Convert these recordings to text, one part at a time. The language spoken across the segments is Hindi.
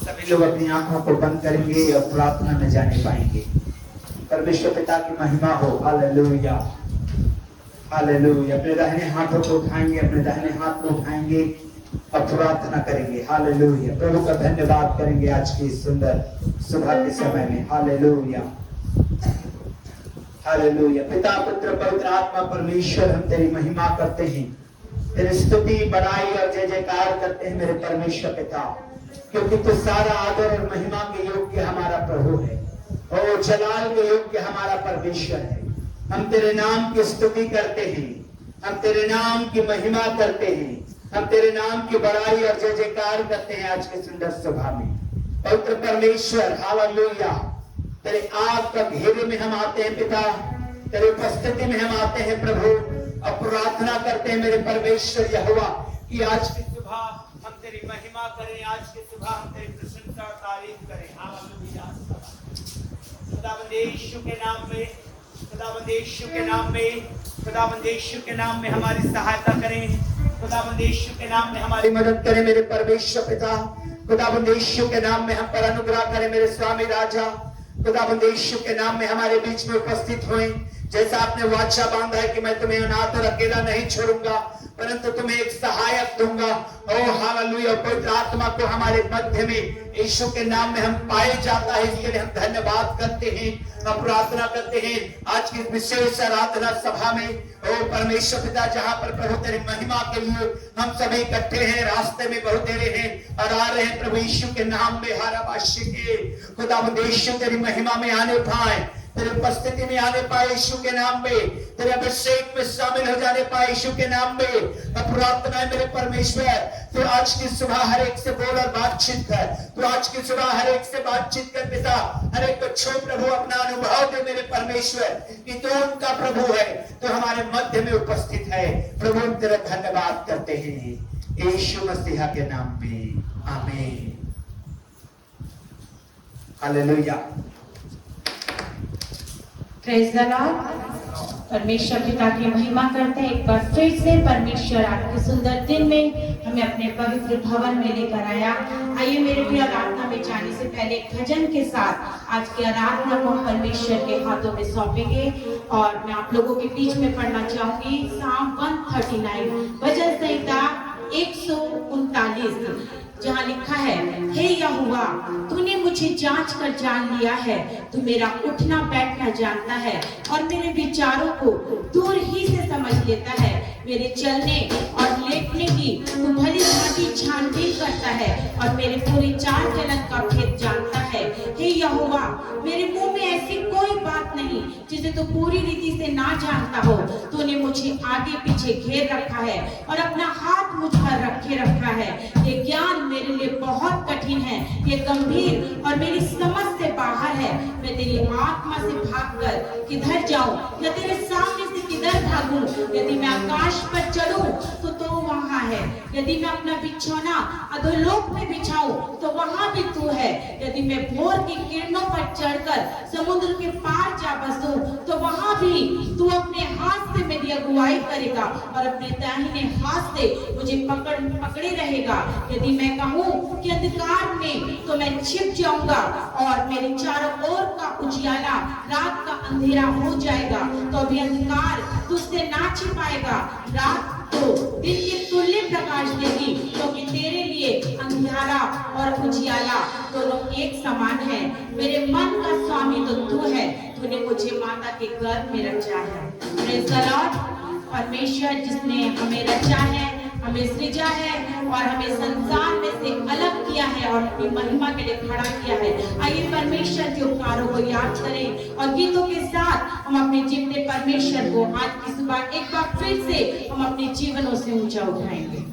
सभी लोग अपनी आंखों को बंद करेंगे और प्रार्थना में जाने पाएंगे। परमेश्वर पिता की महिमा हो। Hallelujah, hallelujah. अपने दाहिने हाथों को उठाएंगे, अपने दाहिने हाथ को उठाएंगे और प्रार्थना करेंगे। हालेलुया, प्रभु का धन्यवाद करेंगे आज की सुंदर सुबह के समय में। Hallelujah, hallelujah. पिता पुत्र पवित्र आत्मा परमेश्वर, हम तेरी महिमा करते हैं, तेरी स्तुति बड़ाई और जय जयकार करते हैं मेरे परमेश्वर पिता, क्योंकि तू सारा आदर और महिमा के योग्य हमारा प्रभु है और जलाल के योग्य हमारा परमेश्वर है। हम तेरे नाम की स्तुति करते हैं, हम तेरे नाम की महिमा करते हैं, हम तेरे नाम की बड़ाई और जय जयकार करते हैं आज के सुंदर सभा में। पवित्र परमेश्वर, हालेलुया, तेरे आग का घेरे में हम आते हैं पिता, तेरे उपस्थिति में हम आते हैं प्रभु, और प्रार्थना करते हैं मेरे परमेश्वर यहोवा कि आज की सुबह हम तेरी महिमा करें, आज की सुबह हम तेरी प्रशंसा और तारीफ करें। हालेलुया। खुदावंद यीशु के नाम में, खुदावंद यीशु के नाम में, खुदावंद यीशु के नाम में हमारी सहायता करें, खुदावंद यीशु के नाम में हमारी मदद करें मेरे परमेश्वर पिता। खुदावंद यीशु के नाम में हम पर अनुग्रह करें मेरे स्वामी राजा। खुदावंद यीशु के नाम में हमारे बीच में उपस्थित हों, जैसा आपने वाचा बांधा है कि मैं तुम्हें अनाथ और अकेला नहीं छोड़ूंगा, परंतु तुम्हें एक सहायक दूंगा। ओ हालेलुया, पवित्र आत्मा को हमारे मध्य में यीशु के नाम में हम पाए जाता है, इसके लिए हम धन्यवाद करते हैं, हम प्रार्थना करते हैं आज की विशेष आराधना सभा में। ओ परमेश्वर पिता, जहां पर प्रभु तेरी महिमा के लिए हम सभी इकट्ठे हैं, रास्ते में बहुत देरे हैं और आ रहे हैं प्रभु यीशु के नाम में। हाराबाशी के खुदावंद यीशु तेरी महिमा में आने पाए, तेरे उपस्थिति में आने पाए यीशु के नाम में, तेरे अभिषेक में शामिल हो जाने पाए यीशु के नाम में। प्रार्थना है मेरे परमेश्वर, तो आज की सुबह हर एक से बोल और बातचीत कर, तो आज की सुबह हर एक से बातचीत कर पिता, हर एक को छो प्रभु, अपना अनुभव दे मेरे परमेश्वर कि तू उनका प्रभु है, तो हमारे मध्य में उपस्थित है प्रभु। हम तेरा धन्यवाद करते हैं यीशु मसीह के नाम में, आमीन। हालेलुया। Praise the Lord. परमेश्वर पिता की महिमा करते हैं। एक बार फिर से परमेश्वर आपके सुंदर दिन में हमें अपने पवित्र भवन में लेकर आया। आइए मेरे भी आराधना में जाने से पहले एक भजन के साथ आज की आराधना को परमेश्वर के हाथों में सौंपेंगे और मैं आप लोगों के बीच में पढ़ना चाहूंगी साम 139 भजन संहिता 139, जहाँ लिखा है, हे यहोवा, तूने मुझे जांच कर जान लिया है, तू मेरा उठना बैठना जानता है और मेरे विचारों को दूर ही से समझ लेता है। मेरे चलने और लेटने की तू भली भांति छानबीन करता है और मेरे पूरे चाल चलन का भेद जानता है। हे यहोवा, मेरे मुंह में ऐसी कोई बात नहीं जिसे तू पूरी रीति से ना जानता हो। तूने मुझे आगे पीछे घेर रखा है और अपना हाथ मुझ पर रखे रखा है। ये ज्ञान मेरे लिए बहुत कठिन है, ये गंभीर और मेरी समझ से बाहर है। मैं तेरी आत्मा से भागकर किधर जाऊं या तेरे सामने से किधर भागूं? यदि मैं आकाश पर चढ़ूं तो वहां है, यदि मैं अपना बिछौना अधोलोक में बिछाऊं तो वहां भी तू है। यदि मैं भोर की किरणों पर चढ़कर समुद्र के पार जा बसूं तो वहां भी तू अपने हाथ से मेरी अगुवाई करेगा और अपने दाहिने हाथ से मुझे पकड़े रहेगा। यदि मैं कहूँ कि अंधकार में, तो मैं छिप जाऊंगा और मेरे चारों ओर का उजियाला रात का अंधेरा हो जाएगा, तो भी अंधकार तुझसे ना छिपाएगा। रात तो दिन के तुल्य प्रकाश देगी, क्योंकि तेरे लिए अंधेरा और उजियाला दोनों एक समान है। मेरे मन का स्वामी तो तू है, तूने मुझे माता के गर्भ में रचा है। Praise the Lord. परमेश्वर जिसने हमें रचा है, हमें सृजा है और हमें संसार में से अलग किया है और अपनी महिमा के लिए खड़ा किया है। आइए परमेश्वर के उपकारों को याद करें और गीतों के साथ हम अपने जीवते परमेश्वर को आज की सुबह एक बार फिर से हम अपने जीवनों से ऊंचा उठाएंगे।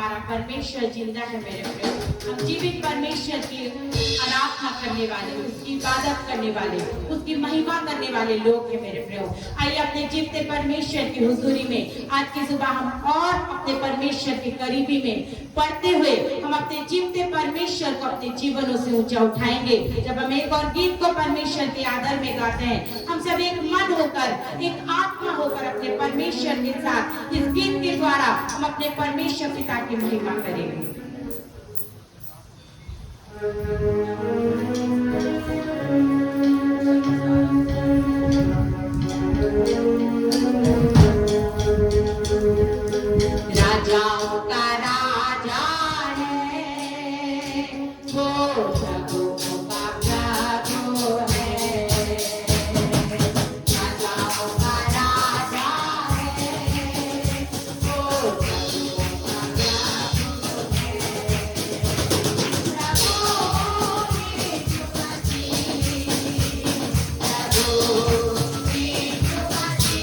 हमारा परमेश्वर जिंदा है मेरे प्रभु। हम जीवित परमेश्वर की आराधना करने वाले, उसकी इबादत करने वाले, उसकी महिमा करने वाले लोग हैं मेरे प्रभु। आइए अपने जीवते परमेश्वर की हुजूरी में आज की सुबह हम और अपने परमेश्वर के करीबी में पढ़ते हुए हम अपने जीवते परमेश्वर को अपने जीवनों से ऊंचा उठाएंगे। जब हम एक और गीत को परमेश्वर के आदर में गाते हैं, हम सब एक मन होकर, एक आत्मा होकर अपने परमेश्वर के साथ इस गीत के द्वारा हम अपने परमेश्वर पिता की महिमा करेंगे। राजाओं का राजा है वो, प्रभुओं का प्रभु है। राजाओं का राजा है वो, प्रभुओं का प्रभु है। प्रभु यीशु मसीह, प्रभु यीशु मसीह।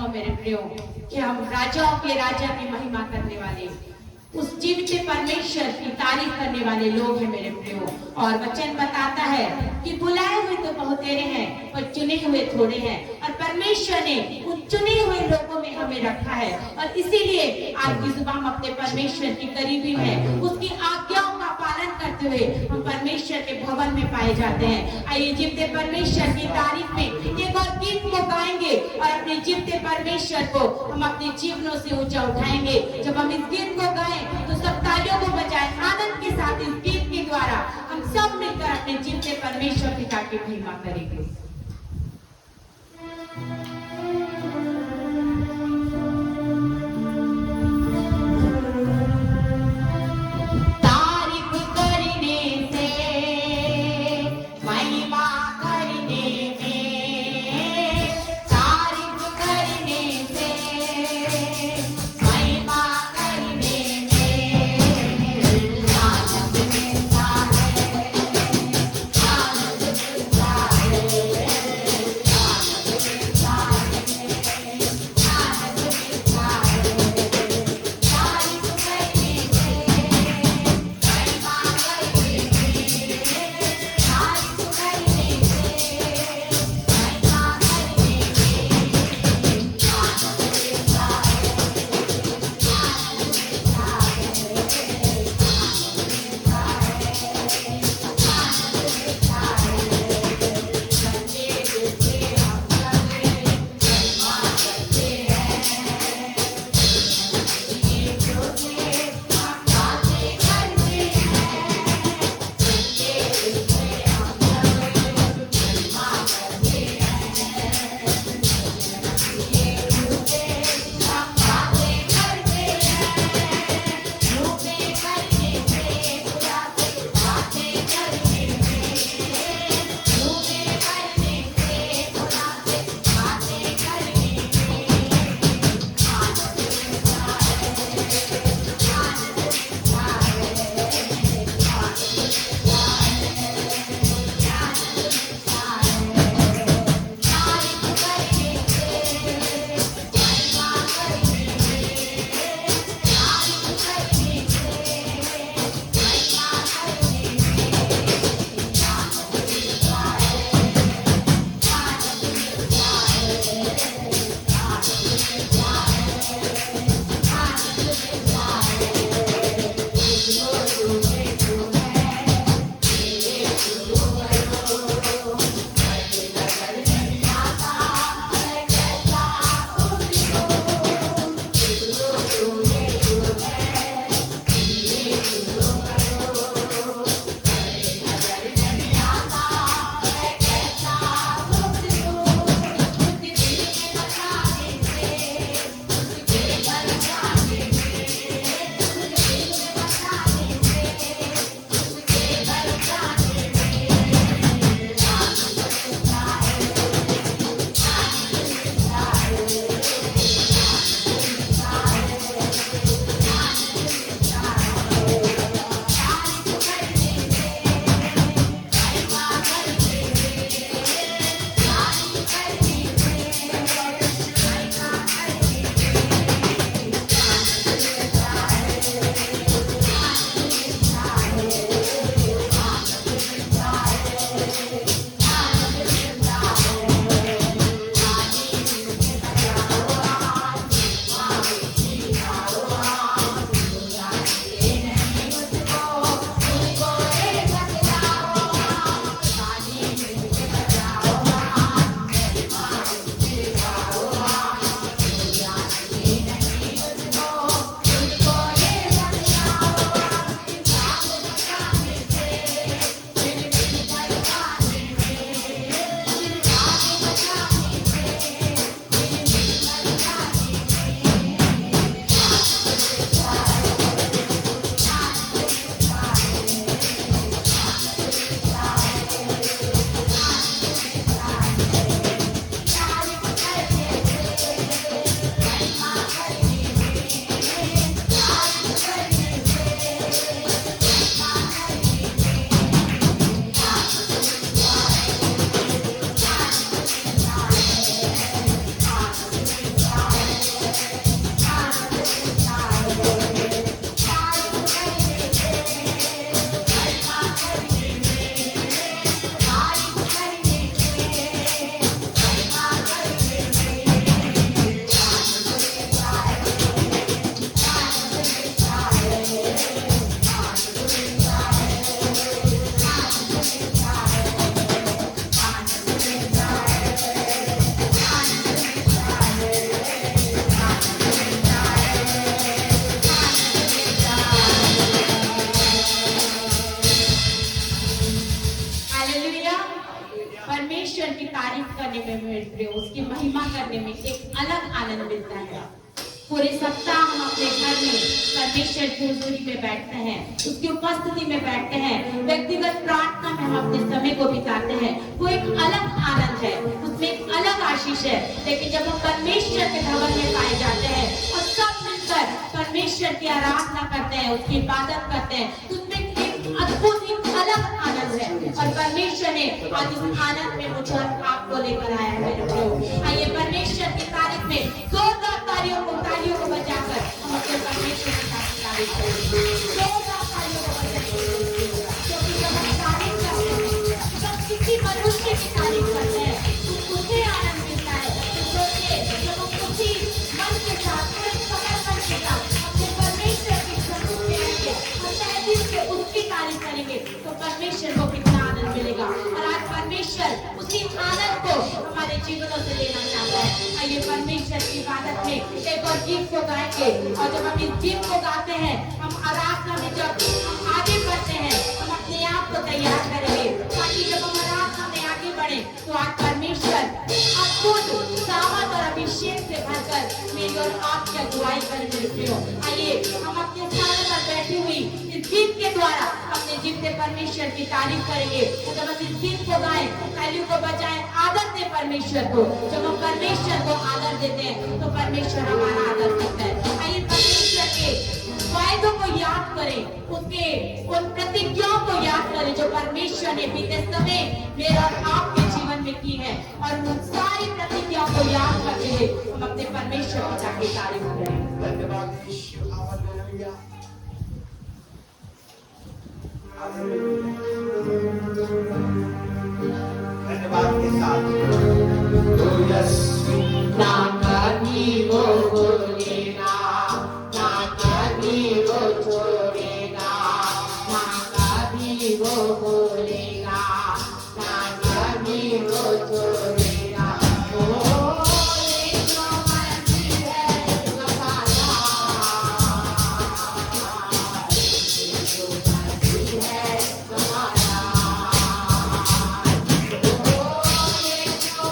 कहो मेरे प्रियो कि हम राजाओं के राजा की महिमा करने वाले उस जीवित परमेश्वर की तारीफ करने वाले लोग हैं मेरे प्रियो। और वचन बताता है कि बुलाए हुए तो बहुतेरे हैं पर चुने हुए थोड़े हैं, और परमेश्वर ने उन चुने हुए लोगों में हमें रखा है। और इसीलिए आज की सुबह हम अपने परमेश्वर की करीबी में उसकी आज्ञाओं का पालन करते हुए हम परमेश्वर के भवन में पाए जाते हैं। आइए जीवित परमेश्वर की तारीफ में एक और गीत को गाएंगे और अपने जीवित परमेश्वर को हम अपने जीवनों से ऊंचा उठाएंगे। जब हम इस गीत को गाएं तो सब तालियों को बजाएं, आनंद के साथ इस गीत के द्वारा हम सब मिलकर अपने जीवित परमेश्वर पिता की महिमा करेंगे। परमेश्वर की तारीफ करने में मेरे प्रिय, उसकी महिमा करने में एक अलग आनंद मिलता है। पूरे सप्ताह हम अपने घर में परमेश्वर की हुजूरी में बैठते हैं, उसकी उपस्थिति में बैठते हैं, व्यक्तिगत प्रार्थना में हम अपने समय को बिताते हैं। वो एक अलग आनंद है, उसमें एक अलग आशीष है। लेकिन जब हम परमेश्वर के भवन में पाए जाते हैं और सब मिलकर परमेश्वर की आराधना करते हैं, उसकी इबादत करते हैं, तो उसमें एक अद्भुत एक अलग आनंद है। और परमेश्वर ने आज इस आनंद में मुझे और आपको लेकर आया है मेरे प्रियो। आइए परमेश्वर की तारीफ में जोरदार तालियों को बजाकर हम अपने परमेश्वर की तारीफ करें। जोरदार तालियों को बजाकर, क्योंकि जब हम तारीफ करते हैं, जब किसी मनुष्य की तारीफ करते हैं, तो उसे आनंद मिलता है। तो सोचिए, जब हम उसी मन के साथ, पूरे समर्पण के साथ अपने परमेश्वर की सन्मुख में आएंगे और तहे दिल से उसकी तारीफ करेंगे, तो परमेश्वर को कितना आनंद मिलेगा। और आज परमेश्वर उसी आनंद को हमारे जीवनों से लेना चाहता है। आइए परमेश्वर की इबादत में एक और गीत को गाएंगे, और जब हम इस गीत को गाते हैं, हम आराधना में जब हम आगे बढ़ते हैं, हम अपने आप को तैयार करेंगे, ताकि जब हम आराधना में आगे बढ़े तो आज परमेश्वर अद्भुत दावत और अभिषेक से भरकर मेरी और आपकी अगुवाई करें मेरे प्रियो। आइए हम अपने स्थान पर बैठी हुई इस गीत के द्वारा अपने जीवते परमेश्वर की तारीफ करेंगे। जब हम इस गीत को गाएं, तालियों को बजाएं, आदर दें परमेश्वर को। जब हम परमेश्वर को आदर देते हैं तो परमेश्वर हमारा आदर करता है। आइए परमेश्वर के वायदों को याद करें, उसके उन प्रतिज्ञाओं को याद करें जो परमेश्वर ने बीते समय मेरे और आपके जीवन में की है, और उन सारी प्रतिज्ञाओं को याद करते हुए हम अपने परमेश्वर पिता की तारीफ करें। धन्यवाद यीशु, हालेलुया, धन्यवाद के साथ यस ना कभी वो भूलेगा, ना कभी वो छोड़ेगा, ना कभी वो भूलेगा, ना कभी वो छोड़ेगा। ओ ये जो मर्जी है हमारा, ये जो मर्जी है हमारा, ओ ये जो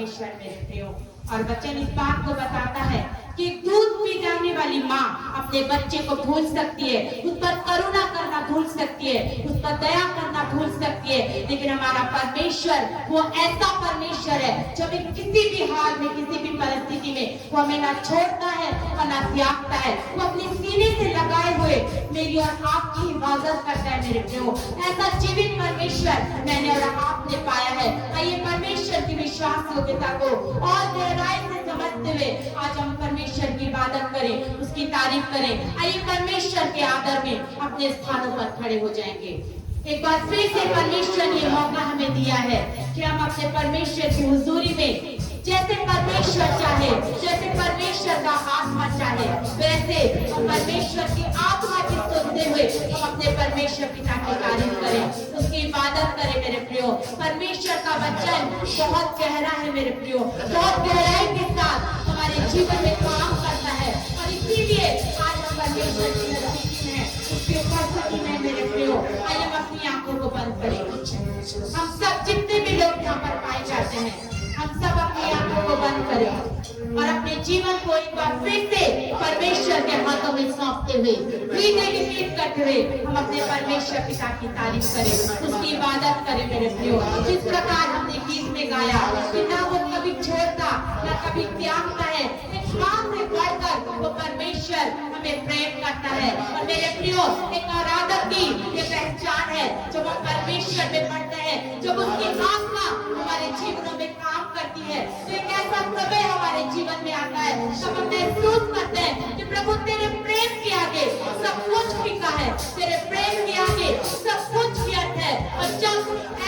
परमेश्वर मेरे प्रियो। और वचन इस बात को बताता है कि दूध पी जाने वाली माँ अपने बच्चे को भूल सकती है, उस पर करुणा करना भूल सकती है, उस पर दया करना भूल सकती है, लेकिन हमारा परमेश्वर वो ऐसा परमेश्वर है जो हमें किसी भी हाल में, किसी भी परिस्थिति में वो हमें ना छोड़ता है और ना त्यागता है। वो अपने सीने से लगाए हुए मेरी और आपकी हिफाजत करता है मेरे प्रियो। ऐसा जीवित परमेश्वर मैंने और आपने पाया है। आइए परमेश्वर की विश्वास योग्यता को और गहराई से समझते हुए आज हम परमेश्वर की इबादत करें, उसकी तारीफ करें। आइए परमेश्वर के आदर में अपने स्थानों पर खड़े हो जाएंगे। एक बार फिर से परमेश्वर ने मौका हमें दिया है कि हम अपने परमेश्वर की हुजूरी में जैसे परमेश्वर चाहे, जैसे परमेश्वर का आत्मा चाहे, वैसे हम परमेश्वर की आत्मा की सुनते हुए हम अपने परमेश्वर पिता की तारीफ करें, उसकी इबादत करें मेरे प्रियो। परमेश्वर का वचन बहुत गहरा है मेरे प्रियो, बहुत गहराई के साथ हमारे जीवन में काम करता है और इसीलिए आज हम परमेश्वर की नजदीकी में, उसकी उपस्थिति में मेरे प्रियो। आइए हम अपनी आंखों को बंद करें। हम सब जितने भी लोग यहाँ पर पाए जाते हैं, हम सब अपनी आंखों को बंद करें और अपने जीवन को एक बार फिर से परमेश्वर के हाथों में सौंपते हुए, रिडेडिकेट करते हुए हम अपने परमेश्वर पिता की तारीफ करें, उसकी इबादत करें मेरे प्रियो। जिस प्रकार हमने गीत में गाया कि ना वो कभी छोड़ता ना कभी त्यागता है, एक मां से बढ़कर वो परमेश्वर हमें प्रेम करता है। और मेरे प्रियो, एक आराधक की ये पहचान है, जब हम परमेश्वर में पढ़ते हैं, जब उसकी आत्मा हमारे जीवनों में काम करती है, तो एक ऐसा समय हमारे जीवन में आता है तब हम महसूस करते हैं कि प्रभु तेरे प्रेम के आगे सब कुछ फीका है, तेरे प्रेम के आगे सब कुछ व्यर्थ है। और जब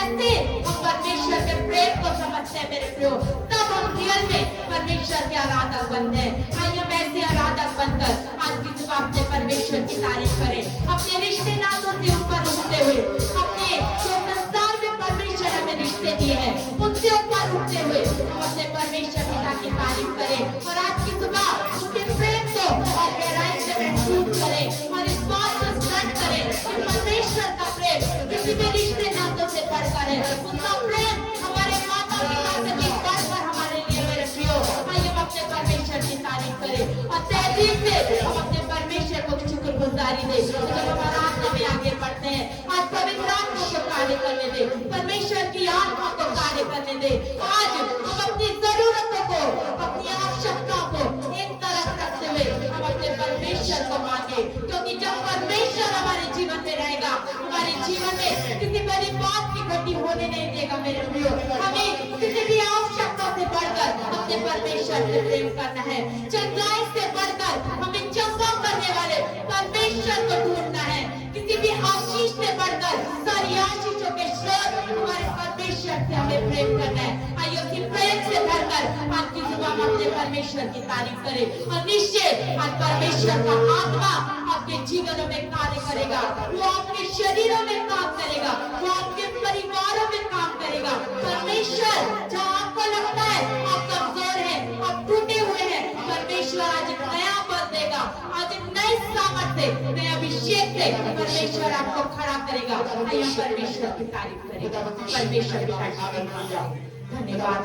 ऐसे हम परमेश्वर के प्रेम को समझते हैं मेरे प्रियो, तब हम रियल में परमेश्वर के आराधक बनते हैं। आइए हम ऐसे आराधक बनकर आज की सुबह अपने परमेश्वर की तारीफ करें, अपने रिश्ते नातों से ऊपर उठते हुए, अपने जो संसार में परमेश्वर हमें रिश्ते दिए हैं उनसे ऊपर उठते हुए हम अपने परमेश्वर पिता की तारीफ करें और आज की सुबह उसके प्रेम को और गहराई से महसूस करें और इस बात को स्मरण करें कि परमेश्वर का प्रेम किसी भी रिश्ते नातों से बढ़कर है, उनका प्रेम हमारे माता पिता से भी बढ़कर हमारे लिए मेरे प्रियो। आइए हम अपने परमेश्वर की तारीफ करें और तहजीब से हम अपने परमेश्वर को शुक्रगुजारी दें। जब हम आराधना में आगे बढ़ते हैं, आज पवित्र आत्मा को कार्य करने दे, परमेश्वर की आत्मा को कार्य करने दे। आज हम अपनी जरूरतों को, अपनी आवश्यकताओं को एक तरफ रखते हुए हम अपने परमेश्वर को मांगे, क्योंकि जब परमेश्वर हमारे जीवन में रहेगा, हमारे जीवन में किसी बड़ी बात की गति होने नहीं देगा मेरे प्रियो। हमें किसी भी आवश्यकता से बढ़कर अपने परमेश्वर से प्रेम करना है, चंगाई से बढ़कर हमें चंगा करने वाले परमेश्वर को ढूंढना है, किसी भी आशीष से बढ़कर सारी आशीषों के स्रोत हमारे परमेश्वर से हमें प्रेम करना है। आइए उसी प्रेम से भरकर आज की सुबह हम अपने परमेश्वर की तारीफ करें और निश्चय आज परमेश्वर का आत्मा आपके जीवनों में कार्य करेगा, वो आपके शरीरों में काम करेगा, वो आपके परिवारों में काम करेगा। परमेश्वर जहाँ आपको लगता है आप कमजोर हैं, आप टूटे हुए हैं, परमेश्वर आज एक नया बल देगा, आज एक नई सामर्थ्य, नए अभिषेक से परमेश्वर आपको खड़ा करेगा। आइए परमेश्वर की तारीफ करेगा, परमेश्वर की तारीफ। धन्यवाद।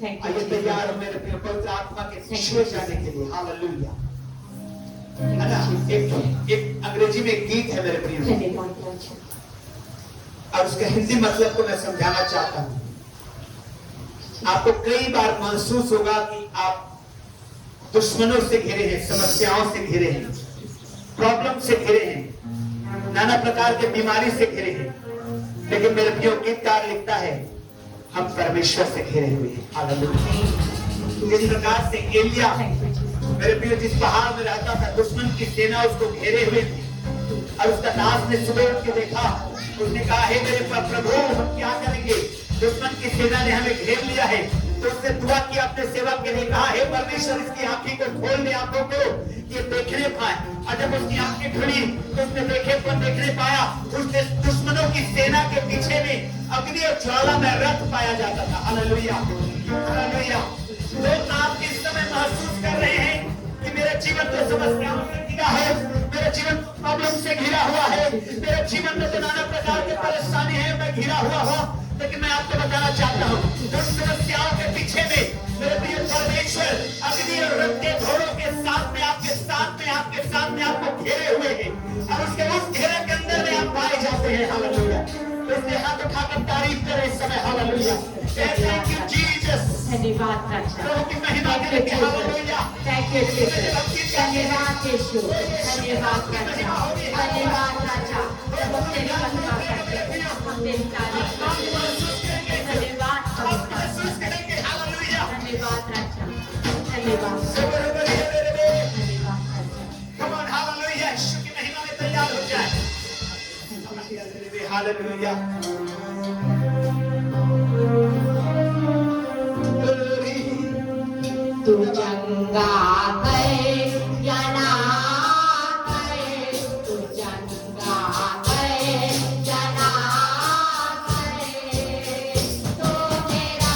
थैंक आइए तैयार हो मेरे प्रिय पवित्र आत्मा के छुए जाने के लिए। हालेलुया। है ना, एक अंग्रेजी में एक गीत है मेरे प्रिय, और उसके हिंदी मतलब को मैं समझाना चाहता हूँ। आपको कई बार महसूस होगा कि आप दुश्मनों से घिरे हैं, समस्याओं से घिरे हैं, प्रॉब्लम से घिरे हैं, नाना प्रकार के बीमारी से घिरे हैं, लेकिन मेरे प्रिय गीतकार लिखता है हम परमेश्वर से घिरे हुए हैं। हालेलुया। इस प्रकार से एलिया मेरे प्रिय जिस पहाड़ में रहता था, दुश्मन की सेना उसको घेरे हुए थी और उसका दास ने सुबह उठ के देखा, उसने कहा हे मेरे प्रभु हम क्या करेंगे, दुश्मन की सेना ने हमें घेर लिया है। तो उसने दुआ किया अपने सेवक के लिए, कहा हे परमेश्वर इसकी आंखें को खोल दे, आंखों को ये देखने पाए। और जब उसकी आंखें खुली तो उसने देखने पाया, उसने दुश्मनों की सेना के पीछे में अग्नि और ज्वाला में रथ पाया जाता था। Hallelujah, hallelujah. लोग आप इस समय महसूस कर रहे हैं कि मेरे जीवन तो समस्याओं से घिरा है, मेरा जीवन प्रॉब्लम से घिरा हुआ है, मेरे जीवन में तो नाना प्रकार की परेशानी है, मैं घिरा हुआ हूँ। लेकिन मैं आपको बताना चाहता हूँ उन समस्याओं के पीछे में मेरे प्रिय परमेश्वर अग्नि और रक्त के घोड़ों के साथ में आपके साथ में आपको घेरे हुए हैं और उसके उस घेरे के अंदर में आप पाए जाते हैं। हालेलुया। इसलिए हाथ उठाकर तारीफ करें इस समय। हालेलुया। Thank you Jesus. धन्यवाद राजा। प्रभु की महिमा करें। हालेलुया। Thank you Jesus. धन्यवाद यीशु। धन्यवाद राजा। धन्यवाद राजा। प्रभु तेरी महिमा करते हैं, हम तेरी तारीफ करते हैं। धन्यवाद हालेलुया। धन्यवाद राजा। धन्यवाद Come on, hallelujah. यीशु की महिमा में तैयार हो जाए। हालेलुया। तू चंगा करे या ना करे, तू चंगा करे या ना करे, तो मेरा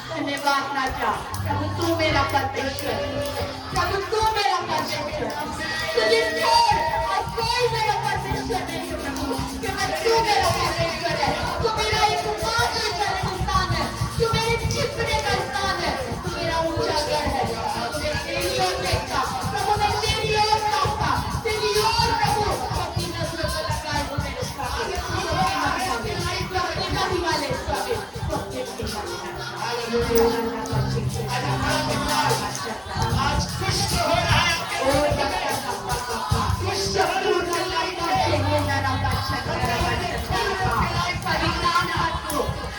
धन्यवाद राजा। प्रभु तू मेरा परमेश्वर, प्रभु तू मेरा परमेश्वर, तुझे छोड़ और कोई मेरा परमेश्वर नहीं है प्रभु, क्योंकि तू मेरा परमेश्वर है। तू मेरा एकमात्र स्थान है, तू मेरे छिपने का स्थान है, तू मेरा ऊंचा घर है। प्रभु मैं तेरी ओर देखता, प्रभु मैं तेरी ओर ताकता, तेरी ओर प्रभु अपनी नजरों को लगाए वो मेरे स्वामी, अपने महिमा ले स्वामी, अपने महिमा ले। आज खुश हो रहा है, खुश हो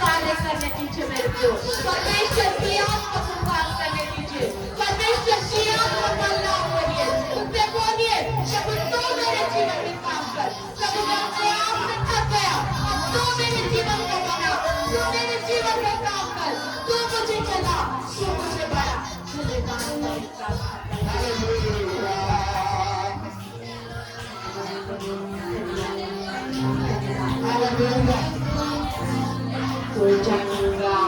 कार्य करने दीजिए मेरे को, परमेश्वर की आत्मा को काम करने दीजिए, परमेश्वर की आत्मा का लाभ करिए, उससे बोलिए प्रभु तू मेरे जीवन में काम कर। प्रभु मैं अपने आप से थक गया, अब तू मेरे जीवन को बना, तू मेरे जीवन में काम कर, तू मुझे चला, तू मुझे बड़ा, मुझे काम Hallelujah. तो चंगा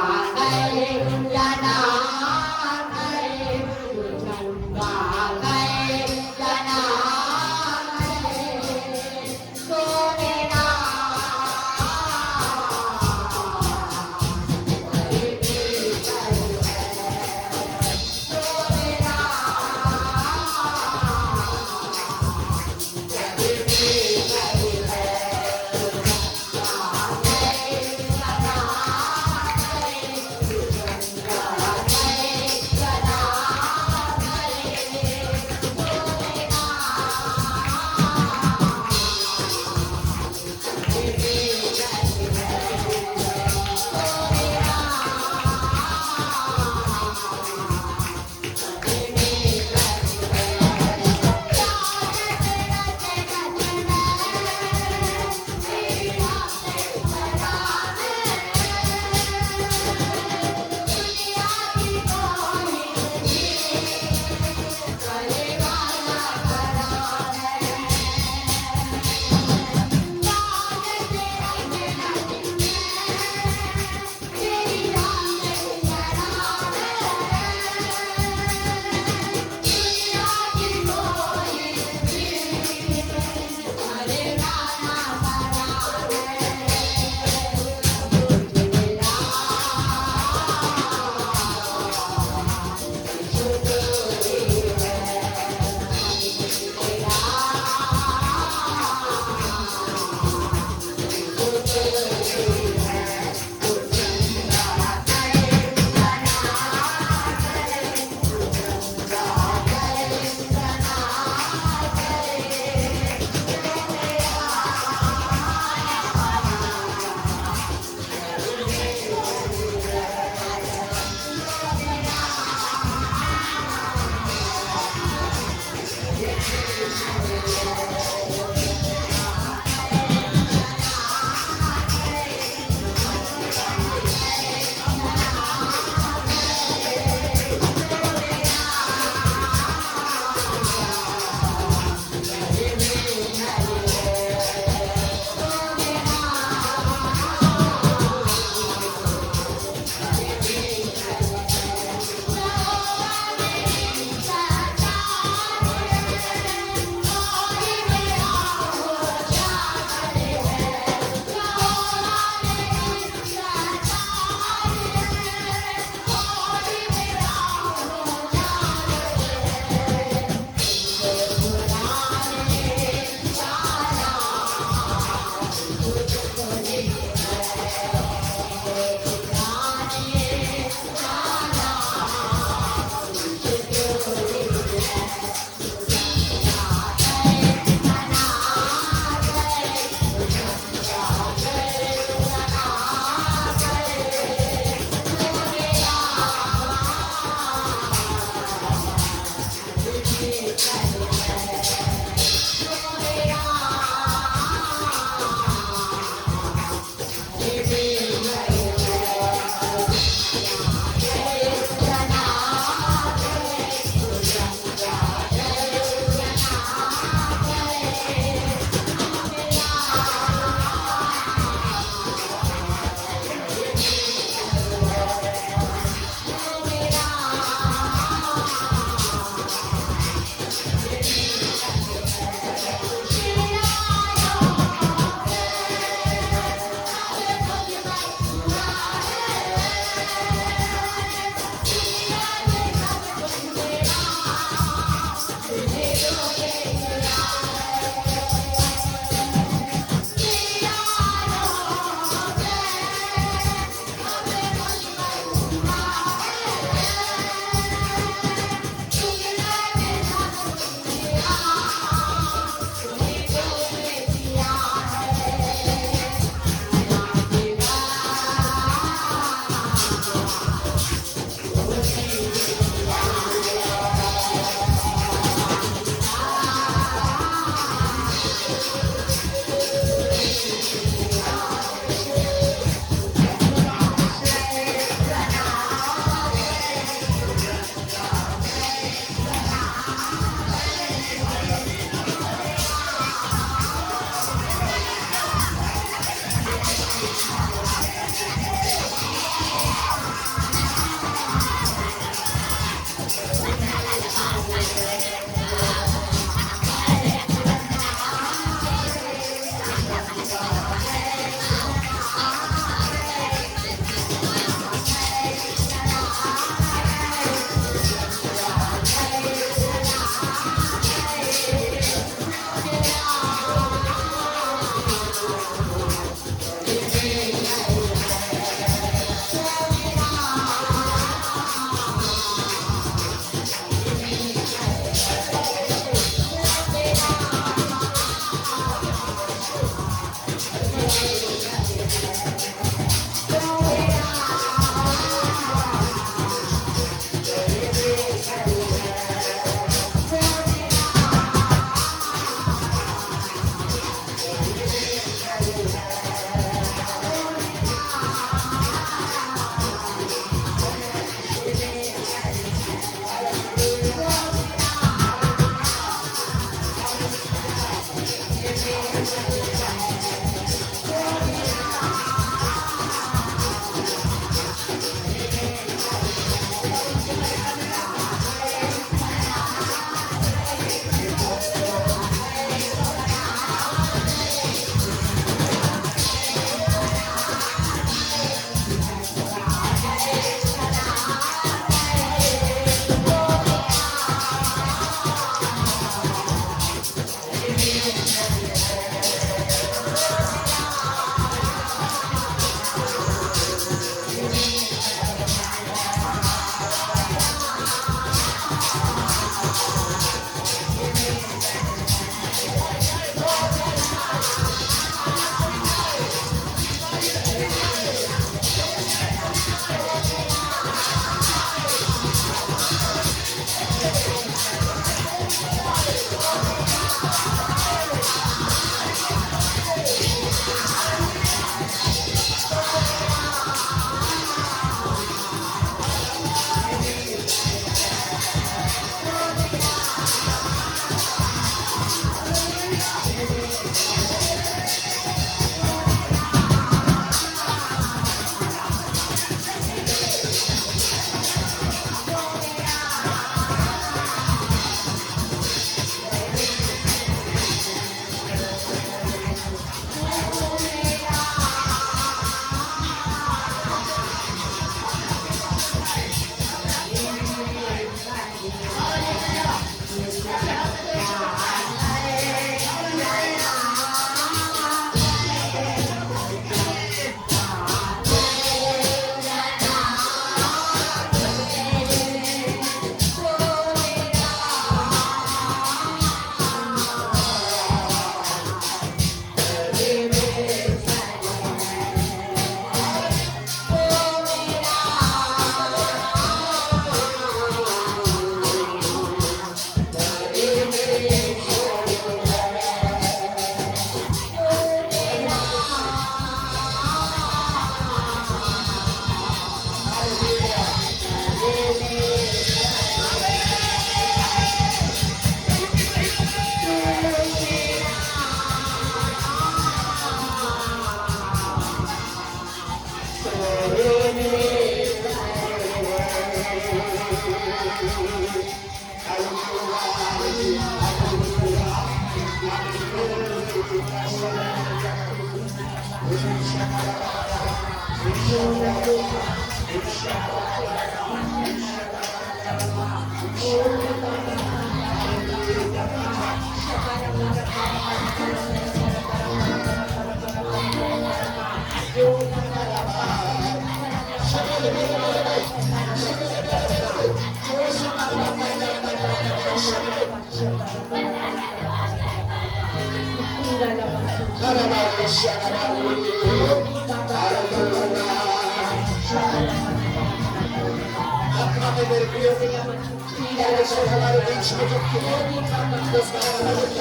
परमेश्वर हमारे बीच में जो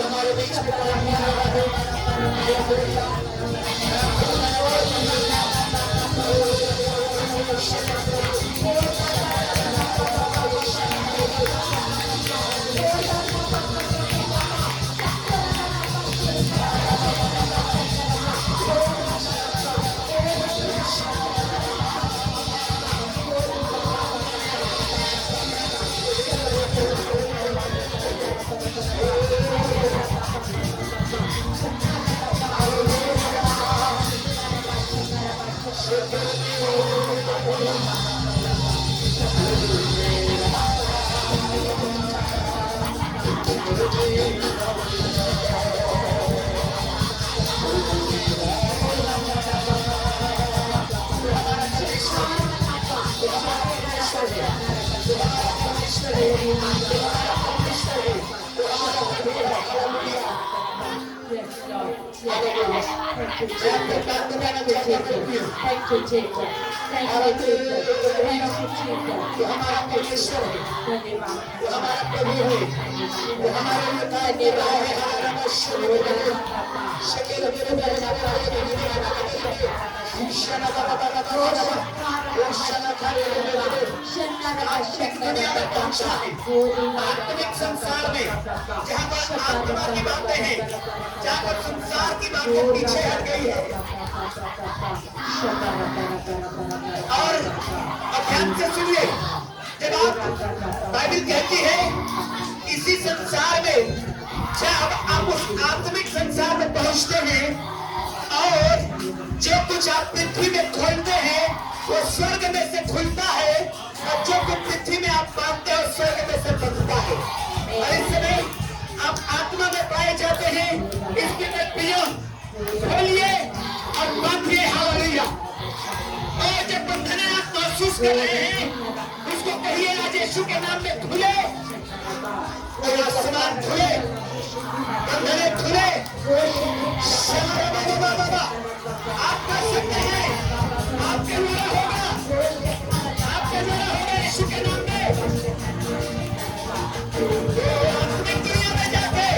हमारे बीच में आत्मिक संसार में जहाँ पर आत्मा की बातें हैं, जहाँ पर संसार की बातें पीछे हट गई है। और ध्यान से सुनिए, जब आप बाइबल कहती है इसी संसार में जब आप उस आत्मिक संसार में पहुंचते हैं और जो कुछ आप पृथ्वी में खोलते हैं वो स्वर्ग में से खुलता है और जो कुछ पृथ्वी में आप बांधते हो स्वर्ग में से बंधता है। और इस समय आप आत्मा में पाए जाते हैं। इसके में पियो खोलिए और बांधिए। हालेलुया। और जब बंधने आप महसूस कर रहे हैं उसको कहिए आज यीशु के नाम में खुले और आसमान खुले, बंधने खुले। बाबा आप कर सकते हैं, आपके द्वारा होगा, आपके द्वारा होगा यीशु के नाम में। आत्मिक दुनिया में जाके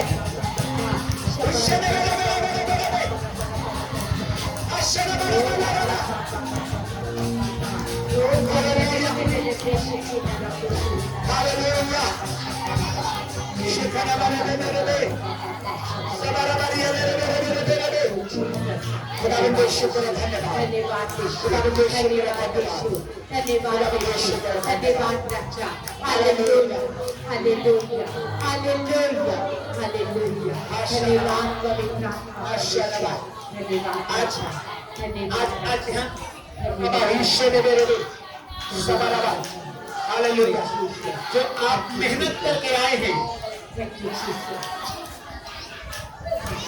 जो आप मेहनत करके आए हैं,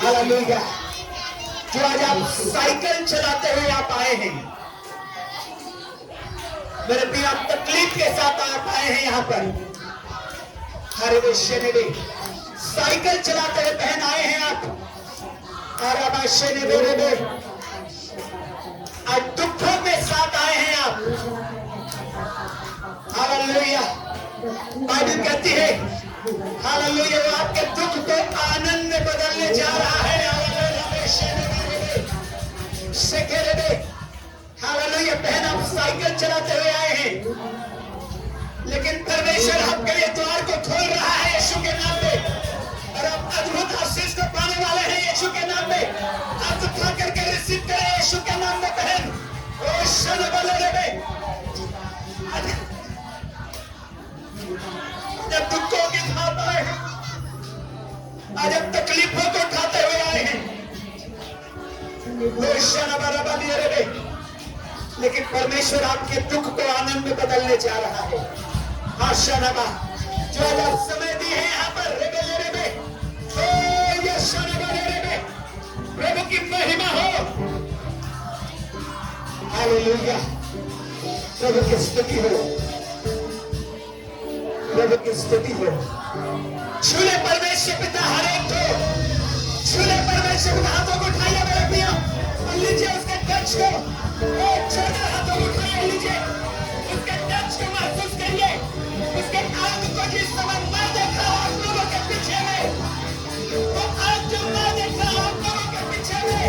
हालेलुया, जो आज आप साइकिल चलाते हुए आप आए हैं, मेरे प्रिय आप तकलीफ के साथ आप आए हैं यहाँ पर। हरे विश्व ने साइकिल चलाते हुए बहन आए हैं आप, और अब आज दुखों के साथ आए हैं आप। हालेलुया। बाइबल कहती है हालेलुया वो आपके दुख को आनंद में बदलने जा रहा है। हालेलुया। बहन आप साइकिल चलाते हुए आए हैं, लेकिन परमेश्वर आपके लिए द्वार को खोल रहा है यीशु के नाम में, और आप अद्भुत आशीष को पाने वाले हैं यीशु के नाम में। आप उठा करके रिसीव करें यीशु के नाम में बहन। अपने दुखों के साथ आए हैं, आज हम तकलीफों को उठाते हुए आए हैं। लेकिन परमेश्वर आपके दुख को आनंद में बदलने जा रहा है। आशानबा जो आज आप समय दी है यहाँ पर प्रभु की महिमा हो। हालेलुया, प्रभु की स्तुति हो, प्रभु की स्तुति हो। छूले परमेश्वर पिता हर एक को, छूले परमेश्वर पिता। हाथों को उठाइए मेरे प्रियो, और लीजिए उसके टच को, छोटे हाथों को उठाइए, लीजिए उसके टच को, महसूस करिए उसके आग को। जिस समय मैं देखा आप लोगों के पीछे में, वो आग जो मैं देखा आप लोगों के पीछे में,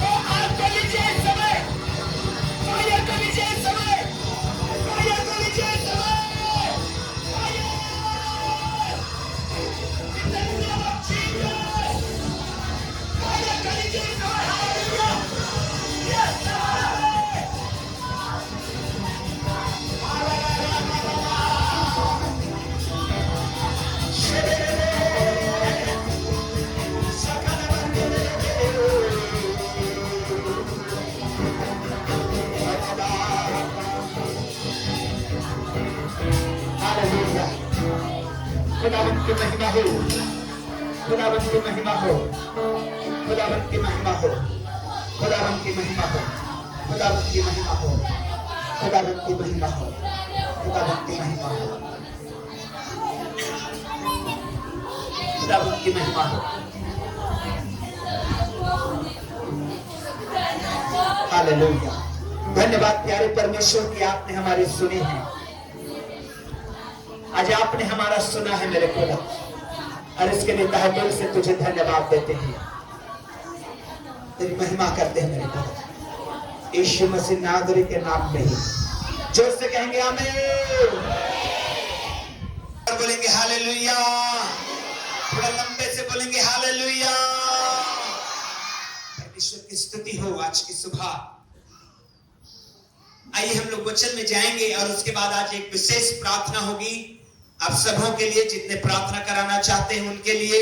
वो आग को लीजिए इस समय, फायर को लीजिए इस समय, फायर को लीजिए इस समय। खुदावंत की महिमा हो, खुदावंत की महिमा हो, खुदावंत की महिमा हो, खुदावंत की महिमा हो, खुदावंत की महिमा हो, खुदावंत की महिमा हो, खुदावंत की महिमा हो, खुदावंत की महिमा हो। हालेलुया, धन्यवाद प्यारे परमेश्वर की आपने हमारी सुनी है। आज आपने हमारा सुना है मेरे खुदा, और इसके लिए तहे दिल से तुझे धन्यवाद देते हैं, तेरी महिमा करते हैं मेरे खुदा। यीशु मसीह नासरी के नाम में ही जोर से कहेंगे आमीन, और बोलेंगे हालेलुया, थोड़ा लंबे से बोलेंगे हालेलुया। परमेश्वर की स्तुति हो। आज की सुबह आइए हम लोग वचन में जाएंगे, और उसके बाद आज एक विशेष प्रार्थना होगी आप सबों के लिए, जितने प्रार्थना कराना चाहते हैं उनके लिए।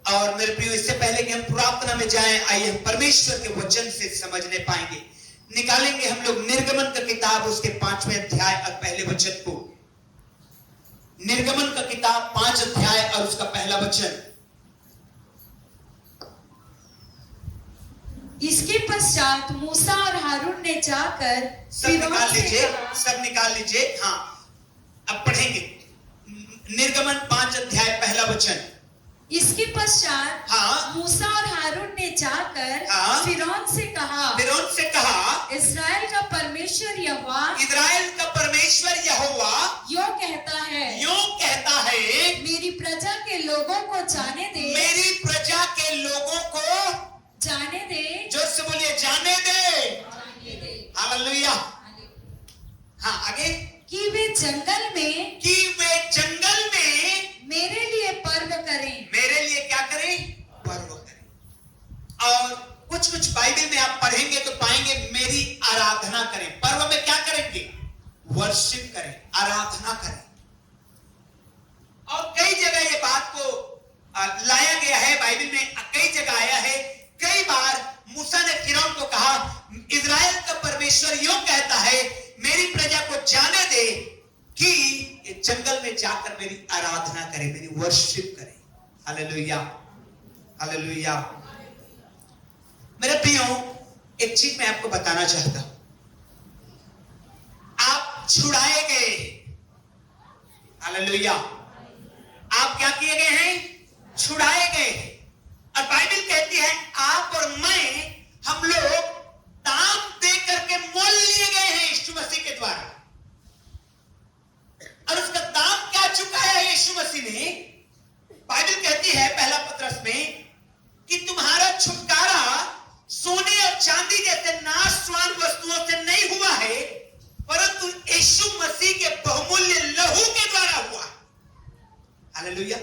और मेरे प्रियो, इससे पहले कि हम प्रार्थना में जाएं, आइए हम परमेश्वर के वचन से समझने पाएंगे। निकालेंगे हम लोग निर्गमन का किताब, उसके 5वें अध्याय और पहले वचन को। निर्गमन का किताब 5 अध्याय और उसका पहला वचन। इसके पश्चात मूसा और हारून ने जाकर सब निकाल लीजिए। हाँ, अब पढ़ेंगे निर्गमन 5 अध्याय पहला वचन। इसके पश्चात हाँ, मूसा और हारून ने जाकर हाँ, फिरौन से कहा, इस्राएल का परमेश्वर यहोवा यूं कहता है, मेरी प्रजा के लोगों को जाने दे, जोर से बोलिए जाने दे। हालेलुया। हाँ, आगे। कि वे जंगल में मेरे लिए पर्व करें। मेरे लिए क्या करें? पर्व करें। और कुछ बाइबल में आप पढ़ेंगे तो पाएंगे मेरी आराधना करें। पर्व में क्या करेंगे? वर्शिप करें, आराधना करें। और कई जगह ये बात को लाया गया है, बाइबल में कई जगह आया है। कई बार मूसा ने फिरौन को कहा, इजराइल का परमेश्वर यूं कहता है, मेरी प्रजा को जाने दे कि ये जंगल में जाकर मेरी आराधना करे, मेरी वर्शिप करे। Hallelujah, hallelujah. मेरे प्रियो, एक चीज मैं आपको बताना चाहता हूं। आप छुड़ाए गए। हालेलुया। आप क्या किए गए हैं? छुड़ाए गए। और बाइबल कहती है आप और मैं, हम लोग दाम दे करके मोल लिए गए हैं यीशु मसीह के द्वारा। और उसका दाम क्या चुकाया यीशु मसीह ने? बाइबल कहती है पहला पत्रस में कि तुम्हारा छुटकारा सोने और चांदी जैसे नाशवान वस्तुओं से नहीं हुआ है, परंतु यीशु मसीह के बहुमूल्य लहू के द्वारा हुआ। हालेलुया।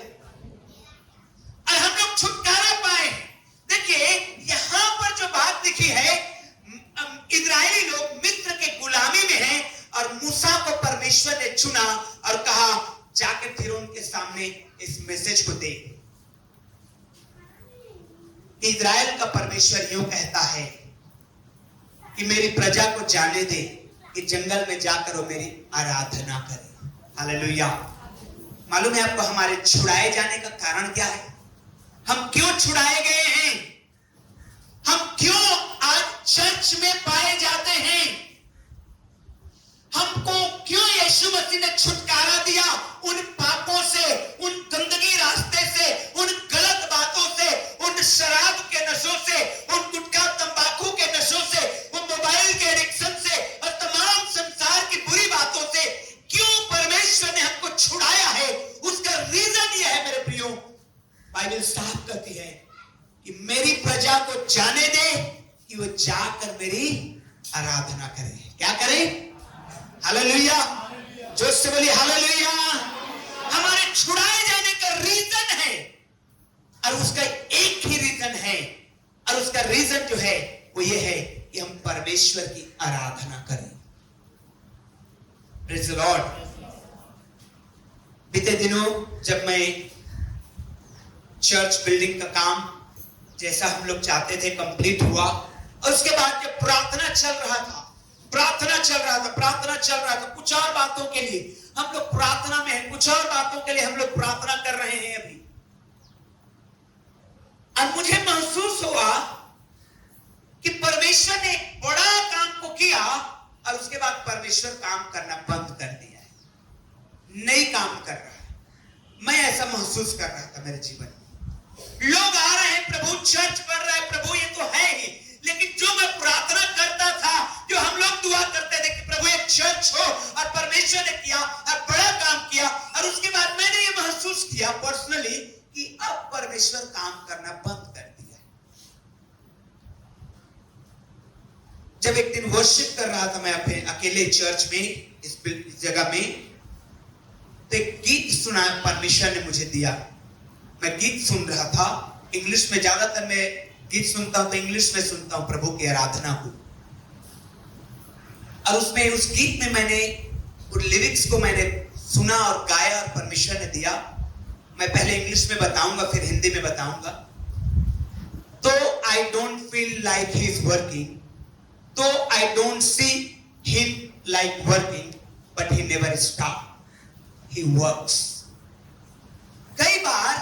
और हम लोग छुटकारा पाए। देखिए यहां पर जो बात लिखी है, इजरायली लोग मिस्र के गुलामी में हैं और मूसा को परमेश्वर ने चुना और कहा जाके फिरौन के सामने इस मैसेज को दे। इजराइल का परमेश्वर यूं कहता है कि मेरी प्रजा को जाने दे कि जंगल में जाकर वो मेरी आराधना करे। हालेलुया। मालूम है आपको हमारे छुड़ाए जाने का कारण क्या है? हम क्यों छुड़ाए गए हैं? हम क्यों आज चर्च में पाए जाते हैं? हमको क्यों यीशु मसीह ने छुटकारा दिया उन पापों से, उन गंदगी रास्ते से, उन गलत बातों से, उन शराब के नशों से, उन गुटखा तंबाकू के नशों से, उन मोबाइल के एडिक्शन से और तमाम संसार की बुरी बातों से क्यों परमेश्वर ने हमको छुड़ाया है? उसका रीजन यह है मेरे प्रियो, बाइबल साफ कहती है कि मेरी प्रजा को जाने दे कि वो जाकर मेरी आराधना करे। क्या करे? हालेलुया। जोर से बोलिए हालेलुया। हमारे छुड़ाए जाने का रीजन है और उसका एक ही रीजन है, और उसका रीजन जो है वो ये है कि हम परमेश्वर की आराधना करें। Praise the Lord. बीते दिनों जब मैं चर्च बिल्डिंग का काम जैसा हम लोग चाहते थे कंप्लीट हुआ, और उसके बाद जब प्रार्थना चल रहा था कुछ और बातों के लिए हम लोग प्रार्थना में हैं, कुछ और बातों के लिए हम लोग प्रार्थना कर रहे हैं अभी। और मुझे महसूस हुआ कि परमेश्वर ने एक बड़ा काम को किया और उसके बाद परमेश्वर काम करना बंद कर दिया है, नहीं काम कर रहा है। मैं ऐसा महसूस कर रहा था मेरे जीवन में। लोग आ रहे हैं, प्रभु चर्च कर रहा है, प्रभु ये तो है ही, लेकिन जो मैं प्रार्थना करता था, जो हम लोग दुआ करते थे कि प्रभु एक चर्च हो, और परमेश्वर ने किया और बड़ा काम किया, और उसके बाद मैंने ये महसूस किया पर्सनली कि अब परमेश्वर काम करना बंद कर दिया। जब एक दिन वर्शिप कर रहा था मैं अपने अकेले चर्च में, इस जगह में, तो एक गीत सुना परमेश्वर ने मुझे दिया। मैं गीत सुन रहा था, इंग्लिश में, ज्यादातर मैं गीत सुनता हूं तो इंग्लिश में सुनता हूं प्रभु की आराधना को। और उसमें उस गीत में मैंने उन लिरिक्स को मैंने सुना और गाया और परमेश्वर ने दिया। मैं पहले इंग्लिश में बताऊंगा फिर हिंदी में बताऊंगा। तो I don't feel like he is working, तो I don't see him like working, but he never stop, he works. कई बार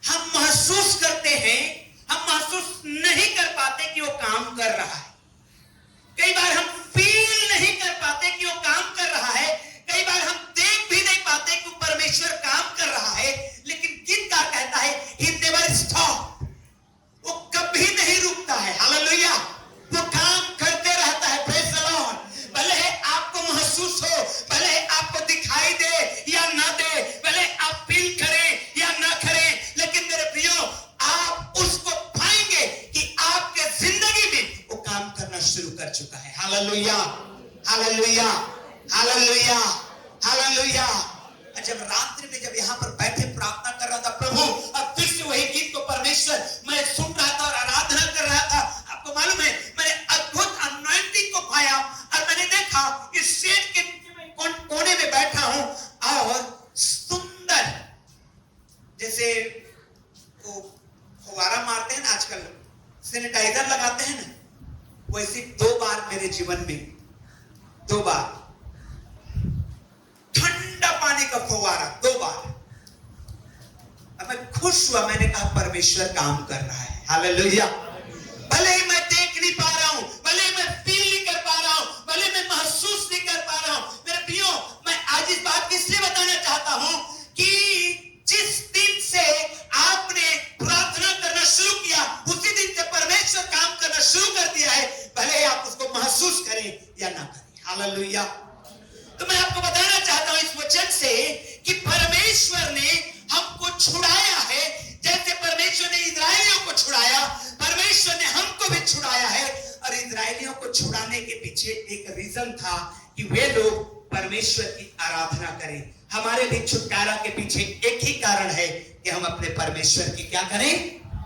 हम महसूस करते हैं, हम महसूस नहीं कर पाते कि वो काम कर रहा है। कई बार हम फील नहीं कर पाते कि वो काम कर रहा है। कई बार हम देख भी नहीं पाते कि परमेश्वर काम कर रहा है। लेकिन गीतकार कहता है he never stop, वो कभी नहीं रुकता है। हालेलुया। वो काम करते रहता है। Praise the Lord. भले आपको महसूस हो, भले आपको दिखाई दे या ना दे, भले आप फील करें या ना करें, लेकिन मेरे प्रियो आप उसको पाएंगे कि आपके जिंदगी में वो काम करना शुरू कर चुका है। Hallelujah, hallelujah, hallelujah, hallelujah. जब रात्रि में जब यहाँ पर बैठे प्रार्थना कर रहा था प्रभु, और फिर से वही गीत को परमेश्वर मैं सुन रहा था और आराधना कर रहा था, आपको मालूम है मैंने अद्भुत अनॉइंटिंग को पाया। और मैंने देखा इस शेड के कोने में बैठा हूं और सुंदर, जैसे वो फुवारा मारते हैं ना आजकल, सैनिटाइजर लगाते हैं ना, वैसे 2 बार मेरे जीवन में, 2 बार ठंडा पानी का फुवारा, 2 बार। अब मैं खुश हुआ, मैंने कहा परमेश्वर काम कर रहा है। हालेलुया। भले ही मैं देख नहीं पा रहा हूं, भले ही मैं फील नहीं कर पा रहा हूं, भले मैं महसूस नहीं कर पा रहा हूं, मेरे प्रियो मैं आज इस बात को इसलिए बताना चाहता हूं कि जिस दिन से आपने प्रार्थना करना शुरू किया, उसी दिन से परमेश्वर काम करना शुरू कर दिया है, भले ही आप उसको महसूस करें या ना करें। हालेलुया। तो मैं आपको बताना चाहता हूं इस वचन से कि परमेश्वर ने हमको छुड़ाया है। जैसे परमेश्वर ने इजराइलियों को छुड़ाया, परमेश्वर ने हमको भी छुड़ाया है। और इजराइलियों को छुड़ाने के पीछे एक रीजन था कि वे लोग परमेश्वर की आराधना करें। हमारे भी छुटकारा के पीछे एक ही कारण है कि हम अपने परमेश्वर की क्या करें?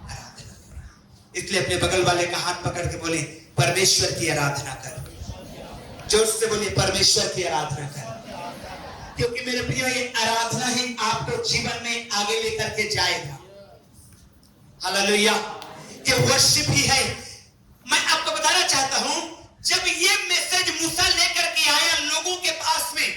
आराधना करें। इसलिए अपने बगल वाले का हाथ पकड़ के बोले परमेश्वर की आराधना कर। जोर से बोलिए परमेश्वर की आराधना करें, क्योंकि मेरे प्रियो ये आराधना ही आपको जीवन में आगे लेकर के जाएगा। हालेलुया। ये वर्शिप ही है। मैं आपको बताना चाहता हूं, जब ये मैसेज मूसा लेकर के आया लोगों के पास में,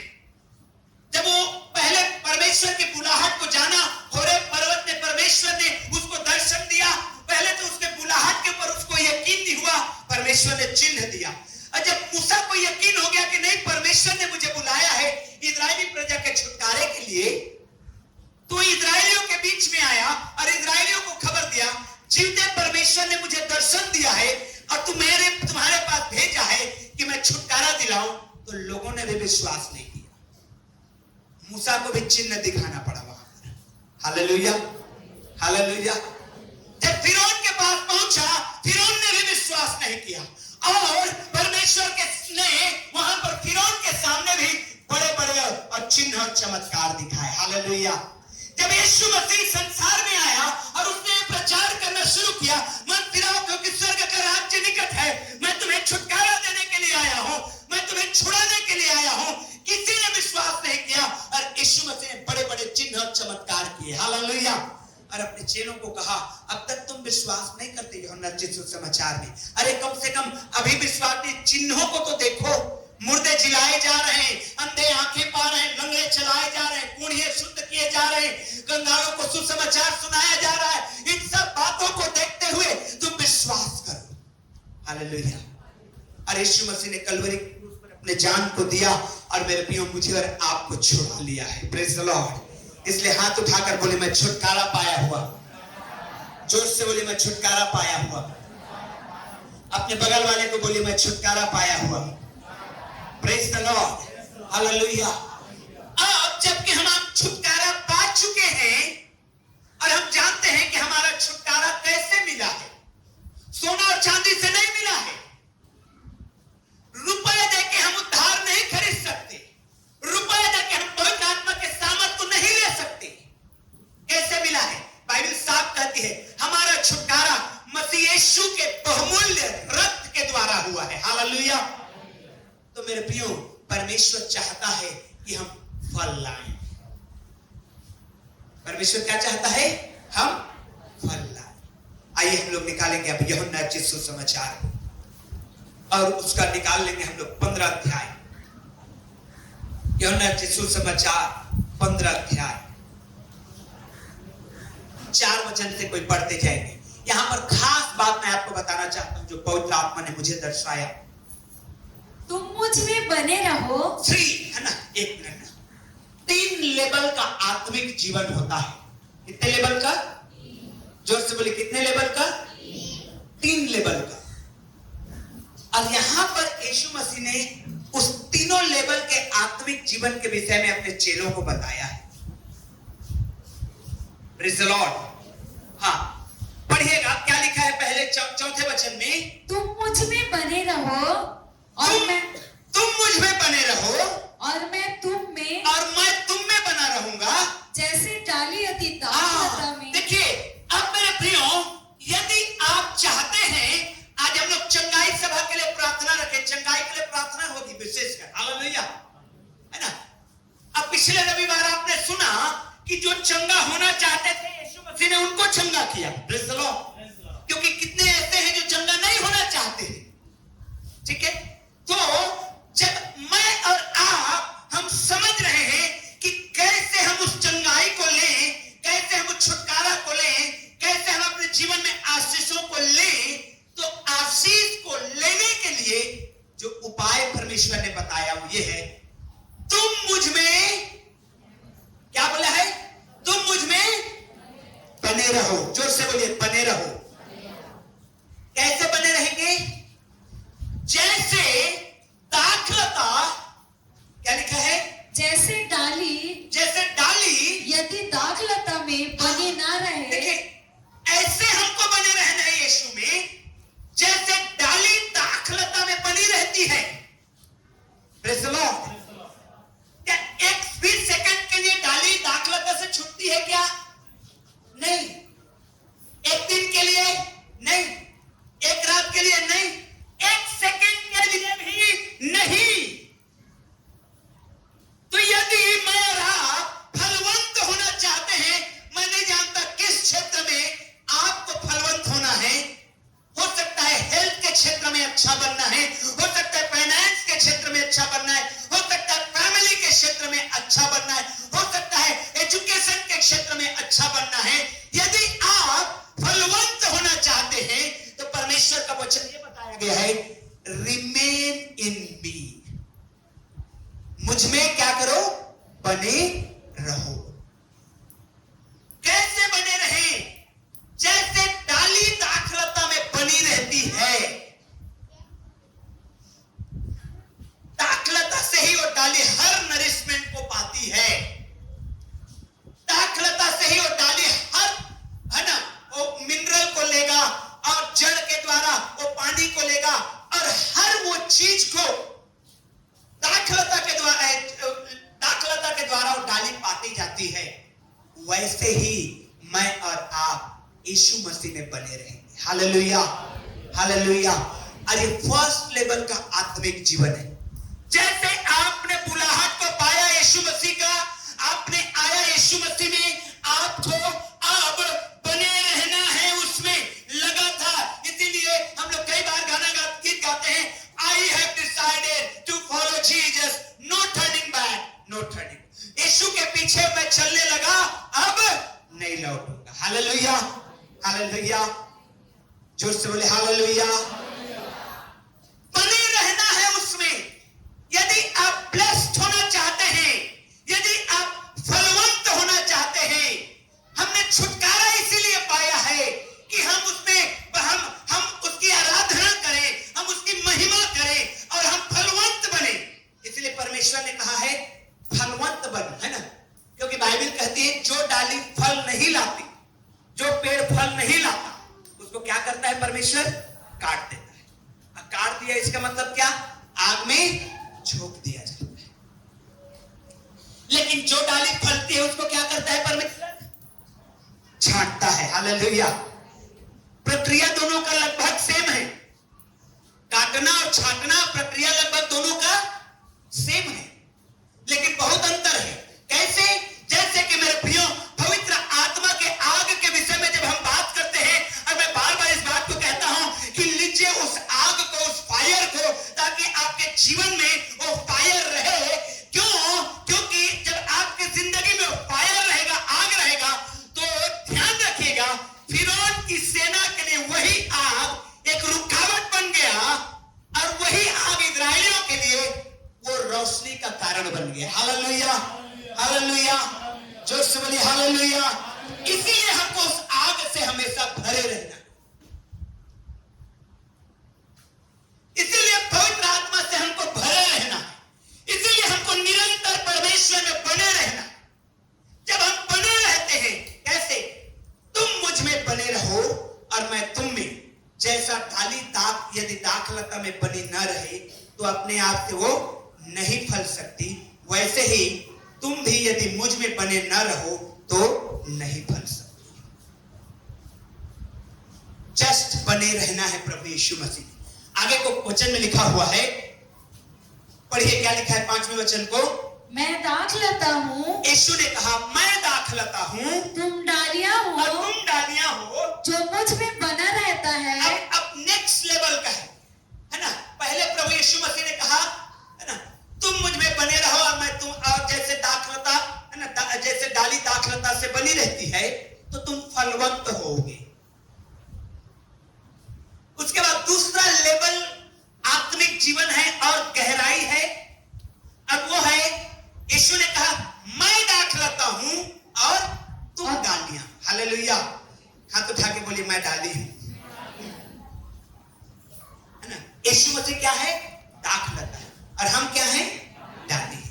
जब वो पहले परमेश्वर की बुलाहट को जाना, होरेब पर्वत में परमेश्वर ने उसको दर्शन दिया, पहले तो उसके बुलाहट के ऊपर उसको यकीन नहीं हुआ, परमेश्वर ने चिन्ह दिया। और जब मूसा को यकीन हो गया कि नहीं परमेश्वर ने मुझे बुलाया है इजरायली प्रजा के छुटकारे के लिए, तो इजरायलियों के बीच में आया और इजरायलियों को खबर दिया, जीवते परमेश्वर ने मुझे दर्शन दिया है और तुम्हारे पास भेजा है कि मैं छुटकारा दिलाऊं। तो लोगों ने भी विश्वास नहीं किया, मूसा को भी चिन्ह दिखाना पड़ा वहां पर। Hallelujah, hallelujah. जब फिरौन के पास पहुंचा, फिरौन ने भी विश्वास नहीं किया और परमेश्वर के ने वहां पर फिरौन के सामने भी बड़े बड़े और चिन्ह और चमत्कार दिखाए। हालेलुया। जब यीशु मसीह संसार में आया और उसने प्रचार करना शुरू किया, मत फिराओ क्योंकि स्वर्ग का राज्य निकट है, मैं तुम्हें छुटकारा देने के लिए आया हूं, मैं तुम्हें छुड़ाने के लिए आया हूं, किसी ने विश्वास नहीं किया और यीशु मसीह ने बड़े बड़े चिन्ह और चमत्कार किए। हालेलुया। और अपने चेलों को कहा, अब तक तुम विश्वास नहीं करते यूहन्ना सुसमाचार में, अरे कम से कम अभी विश्वास नहीं, चिन्हों को तो देखो, मुर्दे जिलाए जा रहे हैं, अंधे आंखें पा रहे हैं, लंगड़े चलाए जा रहे हैं, कूढ़िए शुद्ध किए जा रहे हैं, कंगालों को सुसमाचार सुनाया जा रहा है। इन सब बातों को देखते हुए तुम विश्वास करो। हालेलुया। और यीशु मसीह ने कलवरी क्रूस पर अपने जान को दिया और मेरे प्रियो मुझे और आपको छुड़ा लिया है। Praise the Lord. इसलिए हाथ उठाकर बोले मैं छुटकारा पाया हुआ। जोर से बोले मैं छुटकारा पाया हुआ। अपने बगल वाले को बोले मैं छुटकारा पाया हुआ। Praise the Lord. हालेलुया। अब जबकि हम छुटकारा पा चुके हैं और हम जानते हैं कि हमारा छुटकारा कैसे मिला है, सोना और चांदी से नहीं मिला है, रुपए देके हम उद्धार नहीं खरीद सकते, रुपए देके हम पवित्र आत्मा के सामर्थ को नहीं ले सकते। कैसे मिला है? बाइबल साफ कहती है हमारा छुटकारा मसीह यीशु के बहुमूल्य रक्त के द्वारा हुआ है। हालेलुया। तो मेरे प्रियो, परमेश्वर चाहता है कि हम फल लाएं। परमेश्वर क्या चाहता है? हम फल लाएं। आइए हम लोग निकालेंगे अब यूहन्ना सुसमाचार और उसका निकाल लेंगे हम लोग 15 अध्याय। यूहन्ना सुसमाचार 15 अध्याय 4 वचन से कोई पढ़ते जाएंगे। यहां पर खास बात मैं आपको बताना चाहता हूं जो पवित्र आत्मा ने मुझे दर्शाया। तुम मुझ में बने रहो। 3 है ना, 1 मिनट। 3 लेवल का आत्मिक जीवन होता है। कितने लेवल का? जोर से बोले कितने लेवल का? 3 लेवल का। और यहां पर यीशु मसीह ने उस तीनों लेवल के आत्मिक जीवन के विषय में अपने चेलों को बताया है। Praise the Lord. हाँ, पढ़िएगा क्या लिखा है पहले चौथे वचन में। तुम मुझ में बने रहो और तुम मुझ में बने रहो और मैं तुम में बना रहूंगा, जैसे डाली अति दाखलता में। देखिए, अब मेरे प्रियो, यदि आप चाहते हैं, आज हम लोग चंगाई सभा के लिए प्रार्थना रखें, चंगाई के लिए प्रार्थना होगी विशेषकर। हालेलुया, है ना। अब पिछले रविवार आपने सुना कि जो चंगा होना चाहते थे यीशु मसीह ने उनको चंगा किया। Praise the Lord. क्योंकि कितने ऐसे हैं जो चंगा नहीं होना चाहते हैं। ठीक है, तो जब मैं और आप हम समझ रहे हैं कि कैसे हम उस चंगाई को लें, कैसे हम उस छुटकारा को लें, कैसे हम अपने जीवन में आशीषों को लें, तो आशीष को लेने के लिए जो उपाय परमेश्वर ने बताया वो ये है, तुम मुझ में, क्या बोला है? तुम मुझ में बने रहो। जोर से बोलिए बने रहो। कैसे बने रहेंगे? जैसे दाखलता, क्या लिखा है? जैसे डाली यदि दाखलता में बने ना रहे। देखिए, ऐसे हमको बने रहना है यीशु में, जैसे डाली दाखलता में बनी रहती है। Praise the Lord. क्या एक भी सेकंड के लिए डाली दाखलता से छूटती है क्या? नहीं। एक दिन के लिए नहीं, एक रात के लिए नहीं, एक सेकंड के लिए भी नहीं। मैं और आप यीशु मसीह में बने रहेंगे। Hallelujah, hallelujah. और ये फर्स्ट लेवल का आत्मिक जीवन है। जैसे आपने बुलाहट को पाया यीशु मसीह का, आपने आया यीशु मसीह में, आपको अब बने रहना है, उसमें लगा था। इसीलिए हम लोग कई बार गीत गाते हैं, I have decided to follow Jesus, no turning back, no turning. Yeshu के पीछे मैं चलने लगा, अब नहीं लौटूंगा। Hallelujah, hallelujah. जोर से बोले हालेलुया। बने रहना है उसमें। यदि आप ब्लेस्ड होना चाहते हैं, यदि आप फलवंत होना चाहते हैं, हमने छुटकारा इसीलिए पाया है कि हम उसमें हम उसकी आराधना करें, हम उसकी महिमा करें और हम फलवंत बने। इसलिए परमेश्वर ने कहा है फलवंत बन, है ना। क्योंकि बाइबल कहती है जो डाली फल नहीं लाती, जो पेड़ फल नहीं लाता, उसको क्या करता है परमेश्वर? काट देता है। काट दिया इसका मतलब क्या? आग में झोंक दिया जाता है। लेकिन जो डाली फलती है उसको क्या करता है परमेश्वर? छांटता है। हालेलुया। प्रक्रिया दोनों का लगभग सेम है। काटना और छांटना प्रक्रिया लगभग दोनों का सेम है, लेकिन बहुत अंतर है। कैसे? जैसे कि मेरे प्रियो, पवित्र आत्मा के आग के विषय में जब हम बात करते हैं, और मैं बार बार इस बात को कहता हूं कि लीजिए उस आग को, उस फायर को, ताकि आपके जीवन में वो फायर रहे। क्यों? क्योंकि जब आपकी जिंदगी में फायर रहेगा, आग रहेगा, तो ध्यान रखिएगा, फिरौन की सेना के लिए वही आग एक रुकावट बन गया, और वही आग इस्राएलियों के लिए वो रोशनी का कारण बन गया। Hallelujah, hallelujah. जोर से बोलिए हालेलुया। इसीलिए हमको उस आग से हमेशा भरे रहना, इसीलिए पवित्र आत्मा से हमको भरे रहना, इसीलिए हमको निरंतर परमेश्वर में बने रहना। जब हम बने रहते हैं, कैसे? तुम मुझ में बने रहो और मैं तुम में। जैसा डाली यदि दाखलता में बनी न रहे तो अपने आप से वो नहीं फल सकती, वैसे ही तुम भी यदि मुझ में बने न रहो तो नहीं फल सकते। जस्ट बने रहना है प्रभु यीशु मसीह। आगे को वचन में लिखा हुआ है, पढ़िए क्या लिखा है 5वें वचन को। मैं दाखलता हूँ, यीशु ने कहा मैं दाखलता हूँ, तुम डालियां हो, और तुम डालियां हो। जो मुझ में बना रहता है। अब नेक्स्ट लेवल का है ना। पहले प्रभु यीशु मसीह ने कहा, है ना, तुम मुझ में बने रहो और मैं तुम, और जैसे दाखलता, है ना, जैसे डाली दाखलता से बनी रहती है तो तुम फलवंत होगे। उसके बाद दूसरा लेवल आत्मिक जीवन है और गहराई है, अब वो है, यीशु ने कहा मैं दाखलता हूं और तुम डालियां। हालेलुया। हाथ उठा के बोलिए मैं डाली हूं, है ना। यीशु मसीह क्या है? दाखलता है, और हम क्या हैं? डाली।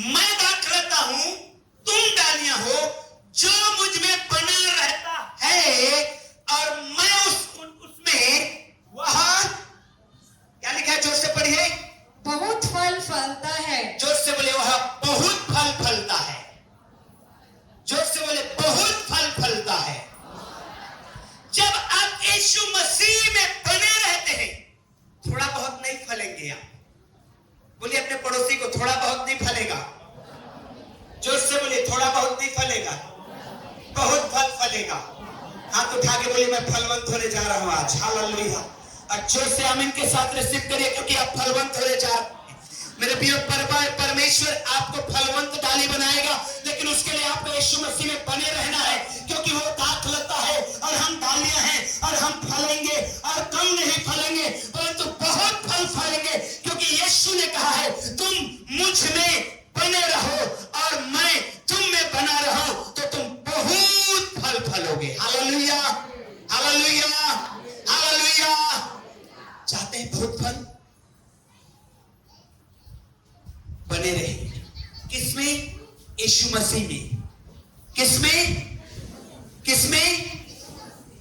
मैं दाखलता हूं, तुम डालियां हो, जो मुझ में बना रहता है और मैं उसमें, वह क्या लिखा है? जोर से पढ़िए। बहुत फल फलता है। जोर से बोले वह बहुत फल फलता है। जोर से बोले बहुत फल फलता है। जब आप यीशु मसीह में बने रहते हैं, थोड़ा बहुत नहीं फलेंगे आप। बोलिए अपने पड़ोसी को, थोड़ा बहुत नहीं फलेगा। जोर से बोलिए थोड़ा बहुत नहीं फलेगा, बहुत फल फलेगा। हाथ उठा के बोलिए मैं फलवंत होने जा रहा हूं आज। हालेलुया। और जोर से आमीन के साथ रिसीव करिए, क्योंकि आप फलवंत होने जा रहे हैं। मेरे प्रिय परमेश्वर आपको फलवंत डाली बनाएगा, लेकिन उसके लिए आपको यीशु मसीह में बने रहना है, क्योंकि वो दाखलता है और हम डालियां हैं, और हम फलेंगे, और कम नहीं फलेंगे परंतु बहुत फल फलेंगे, क्योंकि यीशु ने कहा है तुम मुझ में बने रहो और मैं तुम में बना रहो तो तुम बहुत फल फलोगे। Hallelujah, hallelujah, hallelujah. चाहते हैं बहुत फल? बने रहे। किसमें? यीशु मसीह में। किसमें? किसमें?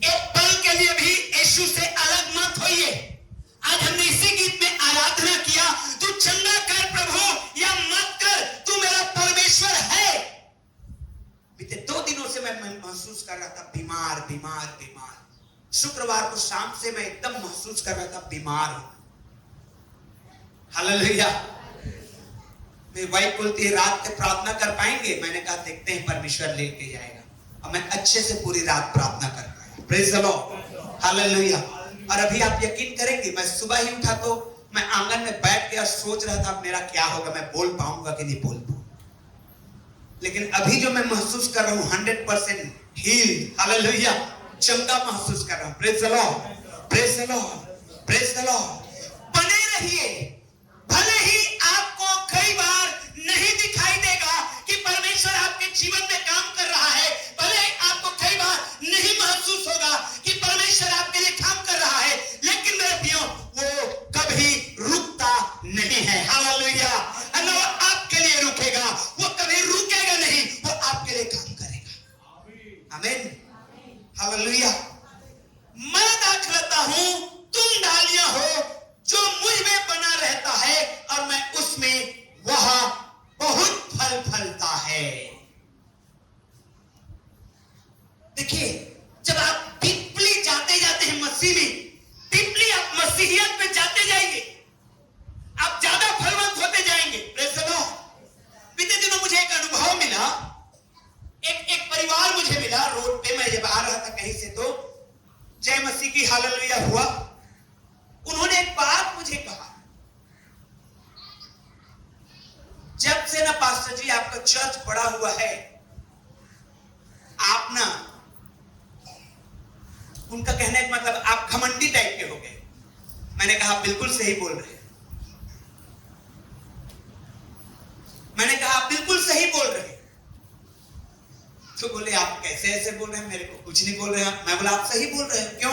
एक पल के लिए भी यीशु से अलग मत होइए। आज हमने इसी गीत में आराधना किया, तू चंगा कर प्रभु या मत कर, तू मेरा परमेश्वर है। बीते 2 दिनों से मैं महसूस महसूस कर रहा था बीमार बीमार बीमार। शुक्रवार को शाम से मैं एकदम महसूस कर रहा था बीमार हूं। हालेलुया। मेरी वाइफ बोलती है रात में प्रार्थना कर पाएंगे? मैंने कहा देखते हैं, परमेश्वर लेके जाएगा। और मैं अच्छे से पूरी रात प्रार्थना कर पाया। Praise the Lord. हालेलुया। और अभी आप यकीन करेंगे, मैं सुबह ही उठा तो मैं आंगन में बैठ के सोच रहा था मेरा क्या होगा, मैं बोल पाऊंगा कि नहीं बोल पाऊंगा। लेकिन अभी जो मैं महसूस कर रहा हूं 100% हील। हालेलुया। चंगा महसूस कर रहा हूं। Praise the Lord, praise the Lord, praise the Lord. बने रहिए। भले ही आपको कई बार नहीं दिखाई देगा कि परमेश्वर आपके जीवन में काम कर रहा है, भले ही आपको कई बार नहीं महसूस होगा कि परमेश्वर आपके लिए काम कर रहा है, लेकिन मेरे प्रियो वो कभी रुकता नहीं है। हालेलुया। वो आपके लिए रुकेगा, वो कभी रुकेगा नहीं, वो आपके लिए काम करेगा। आमीन। हालेलुया। मैं दाखलता हूं, तुम डालियां हो, जो मुझ में बना रहता है और मैं उसमें, वह बहुत फल फलता है। देखिए, जब आप डीपली जाते जाते हैं मसीह में, डीपली आप मसीहियत में जाते जाएंगे, आप ज्यादा फलवंत होते जाएंगे। Praise the Lord. बीते दिनों मुझे एक अनुभव मिला। एक परिवार मुझे मिला रोड पे, मैं जब आ रहा था कहीं से, तो जय मसीह की हालेलुया हुआ। उन्होंने एक बात मुझे कहा, जब से ना पास्टर जी आपका चर्च बड़ा हुआ है, आप ना, उनका कहने का मतलब आप घमंडी टाइप के हो गए। मैंने कहा बिल्कुल सही बोल रहे हैं। मैंने कहा बिल्कुल सही बोल रहे हैं। तो बोले आप कैसे ऐसे बोल रहे हैं, मेरे को कुछ नहीं बोल रहे हैं। मैं बोला आप सही बोल रहे हैं। क्यों?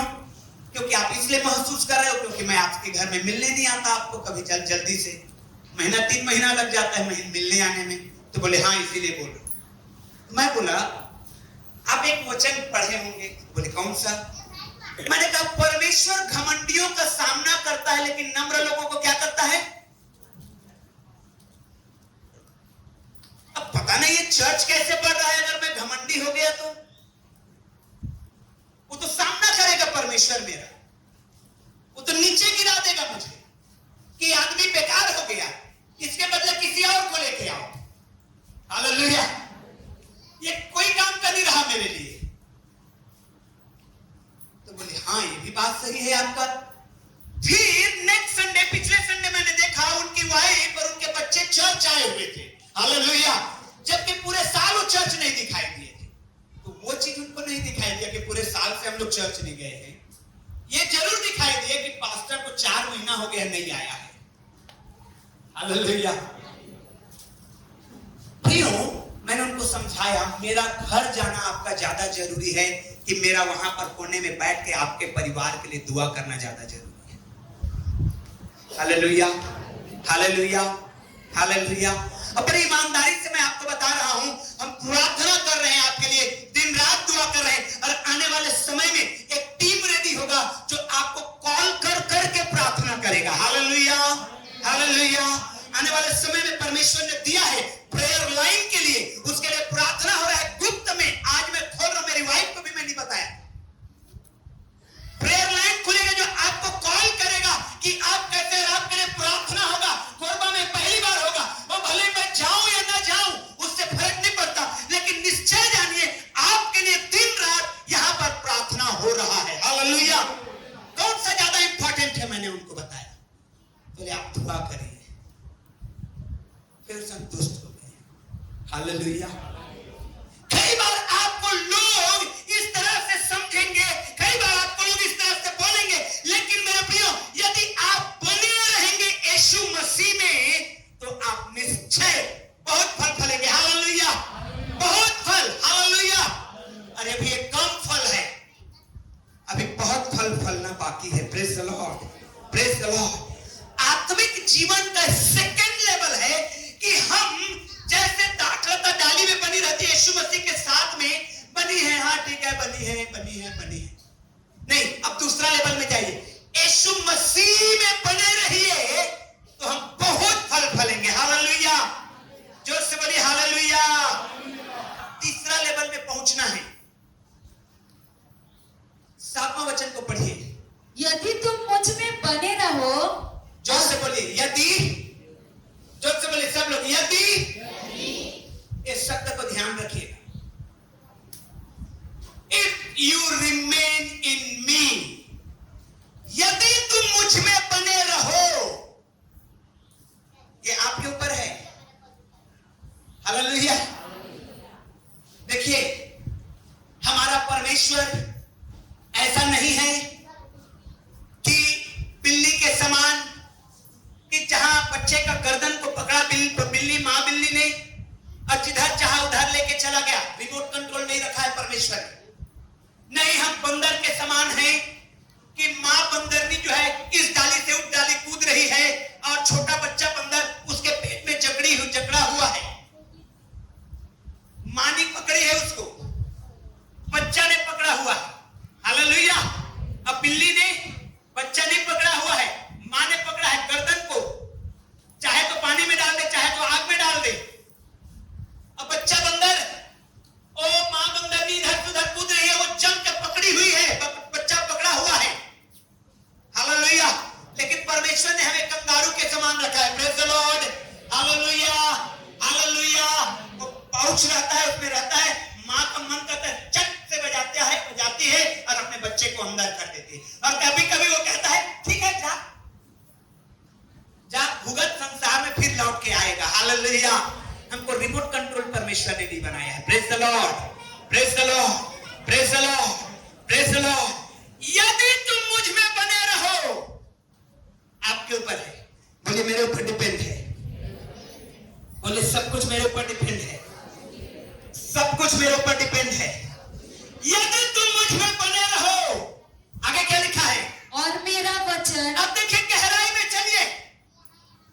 क्योंकि आप इसलिए महसूस कर रहे हो क्योंकि मैं आपके घर में मिलने नहीं आता आपको कभी, जल्दी से महीना 3 महीना लग जाता है मिलने आने में। तो बोले हाँ इसीलिए बोल रहे। मैं बोला आप एक वचन पढ़े होंगे। बोले कौन सा? मैंने कहा परमेश्वर घमंडियों का सामना करता है लेकिन नम्र लोगों को क्या करता है? अब पता नहीं ये चर्च कैसे बढ़ रहा है। अगर मैं घमंडी हो गया तो वो तो सामना करेगा परमेश्वर मेरा, वो तो नीचे गिरा देगा मुझे कि आदमी बेकार हो गया, इसके बदले किसी और को लेके आओ। हालेलुया। ये कोई काम कर नहीं रहा मेरे लिए। तो बोले हाँ ये भी बात सही है आपका। फिर नेक्स्ट संडे, पिछले संडे मैंने देखा उनकी वाइफ और उनके बच्चे चर्च आए हुए थे। हालेलुया। जबकि पूरे साल वो चर्च नहीं दिखाई दिए थे। तो वो चीज उनको नहीं दिखाई दिया कि पूरे साल से हम लोग चर्च नहीं गए हैं। ये जरूर दिखाई दिया कि पास्टर को 4 महीना हो गया नहीं आया है। हालेलुया। प्रियो, मैंने उनको समझाया मेरा घर जाना आपका ज्यादा जरूरी है कि मेरा वहां पर कोने में बैठ के आपके परिवार के लिए दुआ करना ज्यादा जरूरी है। Hallelujah, hallelujah, hallelujah. अपनी ईमानदारी से मैं आपको बता रहा हूं, हम प्रार्थना कर रहे हैं आपके लिए, दिन रात दुआ कर रहे हैं। और आने वाले समय में एक टीम रेडी होगा जो आपको कॉल कर करके प्रार्थना करेगा। Hallelujah, hallelujah. आने वाले समय में परमेश्वर ने दिया है प्रेयर लाइन के लिए, उसके लिए प्रार्थना हो रहा है गुप्त में। आज मैं खोल रहा हूं, मेरी वाइफ को भी मैं नहीं बताया। प्रेयर लाइन खुलेगा जो आपको कॉल करेगा कि आप कहते हैं आपके लिए प्रार्थना होगा। कोरबा में पहली बार होगा, वो भले मैं जाऊं या ना जाऊं उससे फर्क नहीं पड़ता, लेकिन निश्चय जानिए आपके लिए दिन रात यहां पर प्रार्थना हो रहा है। हालेलुया। कौन सा ज्यादा इंपॉर्टेंट है मैंने उनको बताया। बोले आप दुआ करिए। फिर संतुष्ट हो गए। हालेलुया। कई बार आपको लोग इस तरह से समझेंगे, कई बार आपको लोग इस तरह से बोलेंगे, लेकिन मेरे प्रियो यदि आप बने रहेंगे यीशु मसीह में तो आप निश्चय बहुत फल फलेंगे। हालेलुया, बहुत फल। हालेलुया। अरे अभी एक कम फल है, अभी बहुत फल फलना बाकी है। Praise the Lord, praise the Lord. आत्मिक जीवन का सेकंड लेवल है कि हम जैसे दाखलता डाली में बनी रहती है यीशु मसीह के साथ में बनी है। हाँ ठीक है, बनी है, बनी है, बनी है। नहीं, अब दूसरा लेवल में जाइए। यीशु मसीह में बने रहिए तो हम बहुत फल फलेंगे। हालेलुया। जोर से बोलिए हालेलुया। तीसरा लेवल में पहुंचना है। you remain in me, यदि तुम मुझ में बने रहो, ये आपके ऊपर है। हालेलुया। देखिए, हमारा परमेश्वर ऐसा नहीं है कि बिल्ली के समान, कि जहां बच्चे का गर्दन को पकड़ा बिल्ली मां बिल्ली ने और जिधर चाहा उधर लेके चला गया। रिमोट कंट्रोल नहीं रखा है परमेश्वर ने। नहीं, हम बंदर के समान हैं कि मां बंदरनी जो है इस डाली से उस डाली कूद रही है और छोटा बच्चा बंदर उसके पेट में जकड़ा हुआ है। मां ने पकड़ी है उसको, बच्चा ने पकड़ा हुआ है। हालेलुया। अब बिल्ली ने बच्चा नहीं पकड़ा हुआ है, मां ने पकड़ा है गर्दन को। चाहे तो पानी में डाल दे, चाहे तो आग में डाल दे। अब बच्चा बंदर, ओ मां बंदरनी इधर उधर कूद रही है, वो जम के पकड़ी हुई है, बच्चा पकड़ा हुआ है। हालेलुया। लेकिन परमेश्वर ने हमें कंगारू के समान रखा है। Praise the Lord. Hallelujah, hallelujah. वो पाउच रहता है, उसमें रहता है। मां का मन करता है चट से बजाती है और अपने बच्चे को अंदर कर देती है। और कभी कभी वो कहता है ठीक है, जा भुगत संसार में फिर लौट के आएगा। हालेलुया। हमको रिमोट कंट्रोल परमेश्वर ने नहीं बनाया है। Praise the Lord, praise the Lord, praise the Lord, praise the Lord. यदि तुम मुझ में बने रहो, आपके ऊपर है। बोले मेरे ऊपर डिपेंड है। बोले सब कुछ मेरे ऊपर डिपेंड है, सब कुछ मेरे ऊपर डिपेंड है। यदि तुम मुझ में बने रहो, आगे क्या लिखा है? और मेरा वचन। अब देखिए गहराई में चलिए।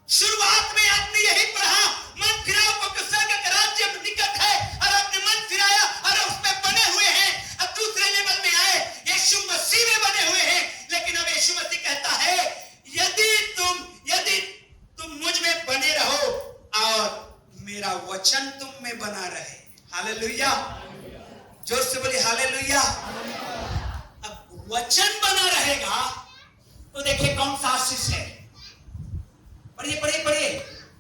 शुरुआत में आपने यही पढ़ा, मन फिराओ क्योंकि स्वर्ग का राज्य निकट है, और आपने मन फिराया और उसमें बने हुए हैं। अब दूसरे लेवल में आए, यीशु मसीह में बने हुए हैं। लेकिन अब यीशु मसीह कहता है यदि तुम मुझ में बने रहो और मेरा वचन तुम में बना रहे। हालेलुया। जोर से बोलिए हालेलुया। अब वचन बना रहेगा तो देखिए कौन सा आशीष है। पढ़िए पढ़िए पढ़िए।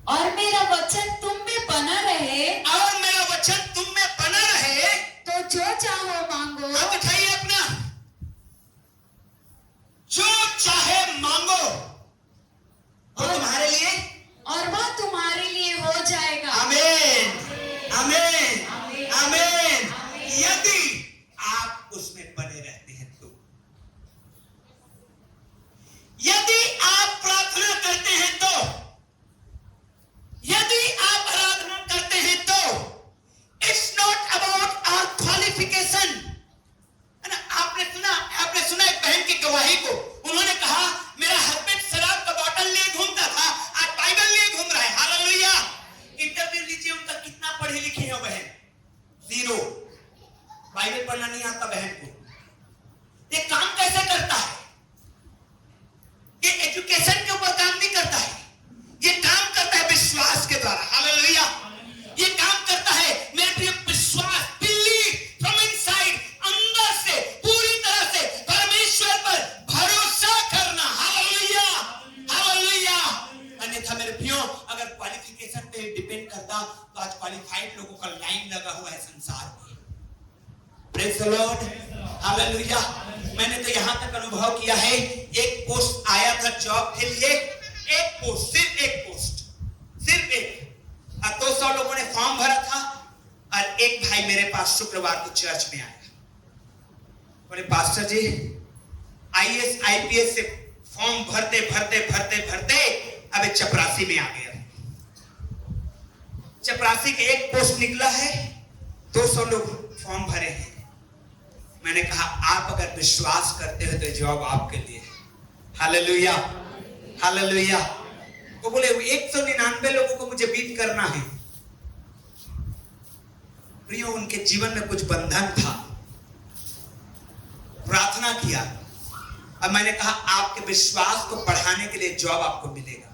और मेरा वचन तुम में बना रहे, और मेरा वचन तुम में बना रहे, तो जो चाहो मांगो। आप उठाइए अपना, जो चाहे मांगो वो तुम्हारे लिए, और वह तुम्हारे लिए हो जाएगा। आमीन, आमीन, आमीन। यदि आप उसमें बने रहते हैं तो, यदि आप प्रार्थना करते हैं तो, यदि आप आराधना करते हैं तो, it's not about our qualification. है ना? आपने सुना एक बहन की गवाही को। उन्होंने कहा मेरा हस्बैंड शराब का बॉटल लिए घूमता था, आज बाइबल लिए घूम रहा है। हालेलुया। इंटरव्यू लीजिए उनका, कितना पढ़ी लिखी है बहन? 0। बाइबल पढ़ना नहीं आता बहन को। ये काम कैसे करता है? ये एजुकेशन के ऊपर काम नहीं करता है, ये काम करता है विश्वास के द्वारा। हालेलुया। ये काम करता है मेरे प्रिय विश्वास, बिलीव फ्रॉम इनसाइड, अंदर से पूरी तरह से परमेश्वर पर भरोसा करना। Hallelujah, hallelujah. अन्यथा मेरे प्रियो, अगर क्वालिफिकेशन पे डिपेंड करता तो आज क्वालिफाइड लोगों का लाइन लगा हुआ है संसार में। Praise the Lord. हालेलुया। मैंने तो यहां तक अनुभव किया है, एक पोस्ट आया था जॉब के लिए, एक पोस्ट, सिर्फ एक पोस्ट, सिर्फ एक, और 200 लोगों ने फॉर्म भरा था। और एक भाई मेरे पास शुक्रवार को चर्च में आया, बोले पास्टर जी आईएएस आईपीएस से फॉर्म भरते भरते भरते भरते अब चपरासी में आ गया। चपरासी के एक पोस्ट निकला है, 200 लोग फॉर्म भरे हैं। मैंने कहा आप अगर विश्वास करते हो तो जॉब आपके लिए है। Hallelujah, hallelujah. वो बोले 199 लोगों को मुझे बीट करना है। प्रियो, उनके जीवन में कुछ बंधन था, प्रार्थना किया और मैंने कहा आपके विश्वास को बढ़ाने के लिए जॉब आपको मिलेगा।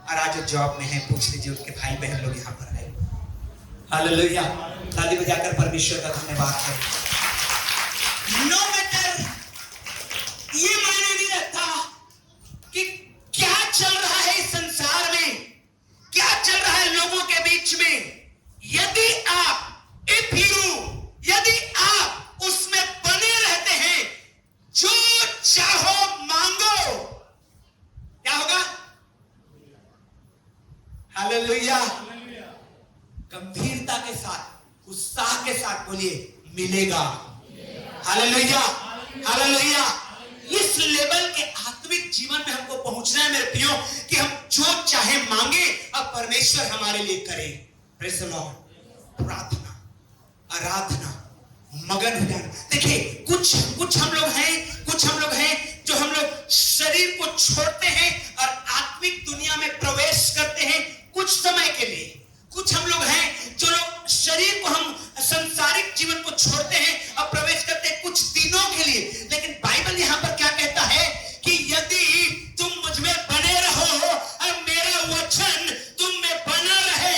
और आज जो जॉब में है, पूछ लीजिए उनके भाई बहन लोग यहां पर आए। हालेलुया। ताली बजाकर परमेश्वर का धन्यवाद करें। नो मैटर, ये मायने नहीं रखता कि क्या चल रहा है इस संसार में, क्या चल रहा है लोगों के बीच में। यदि आप उसमें बने रहे हालेलुया। गंभीरता के साथ, उत्साह के साथ बोलिए, मिलेगा। Hallelujah, hallelujah. इस लेवल के आत्मिक जीवन में हमको पहुंचना है मेरे प्रियो, कि हम जो चाहे मांगे और परमेश्वर हमारे लिए करे। Praise the Lord. प्रार्थना, आराधना, मगन हो जाना। देखिए कुछ हम लोग हैं जो हम लोग शरीर को छोड़ते हैं और आत्मिक दुनिया में प्रवेश करते हैं कुछ समय के लिए। कुछ हम लोग हैं जो लोग शरीर को, हम संसारिक जीवन को छोड़ते हैं और प्रवेश करते हैं कुछ दिनों के लिए। लेकिन बाइबल यहां पर क्या कहता है कि यदि तुम मुझ में बने रहो और मेरा वचन तुम में बना रहे,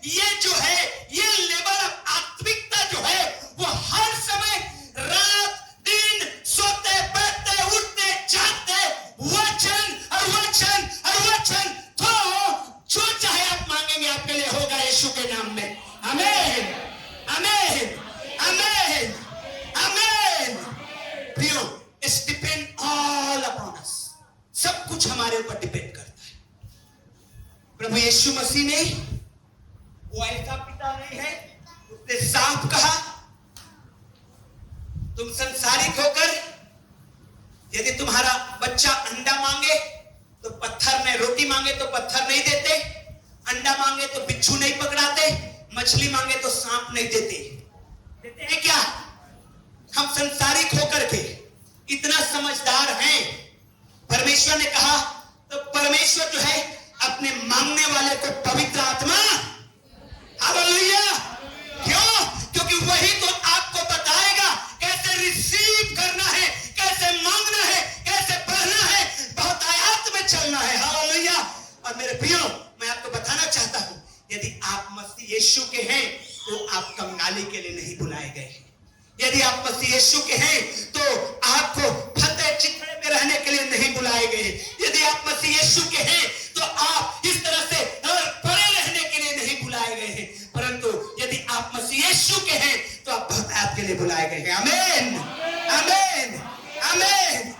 ये जो है, ये लेवल ऑफ आत्मिकता जो है, वो हर समय, रात दिन, सोते बैठते उठते जागते, वचन और वचन और वचन, तो जो चाहे आप मांगेंगे आपके लिए होगा यीशु के नाम में। आमीन, आमीन, आमीन, आमीन। प्रियो, it's depend all upon us. सब कुछ हमारे ऊपर डिपेंड करता है। प्रभु यीशु मसीह ने, वो ऐसा पिता नहीं है, उसने साफ कहा, तुम संसारिक होकर यदि तुम्हारा बच्चा अंडा मांगे तो पत्थर में, रोटी मांगे तो पत्थर नहीं देते, अंडा मांगे तो बिच्छू नहीं पकड़ाते, मछली मांगे तो सांप नहीं देते। देते हैं क्या? हम संसारिक होकर के इतना समझदार हैं। परमेश्वर ने कहा तो परमेश्वर जो है अपने मांगने वाले को पवित्र आत्मा, हालेलुया। क्यों? क्योंकि वही तो आपको बताएगा कैसे रिसीव करना है, कैसे मांगना है, कैसे पढ़ना है, बहुत आयात में चलना है। हालेलुया। और मेरे प्रियो, मैं आपको बताना चाहता हूं, यदि आप मसीह यीशु के हैं तो आप कंगाली के लिए नहीं बुलाए गए हैं। यदि आप मसीह यीशु के हैं तो आपको फतेह चिथड़े में रहने के लिए नहीं बुलाए गए। यदि आप मसीह यीशु के हैं तो आप इस तरह से परे रहने के लिए नहीं बुलाए गए हैं, परंतु यदि आप मसीह यीशु के हैं तो आप बहुतायत के लिए बुलाए गए हैं। आमीन, आमीन, आमीन।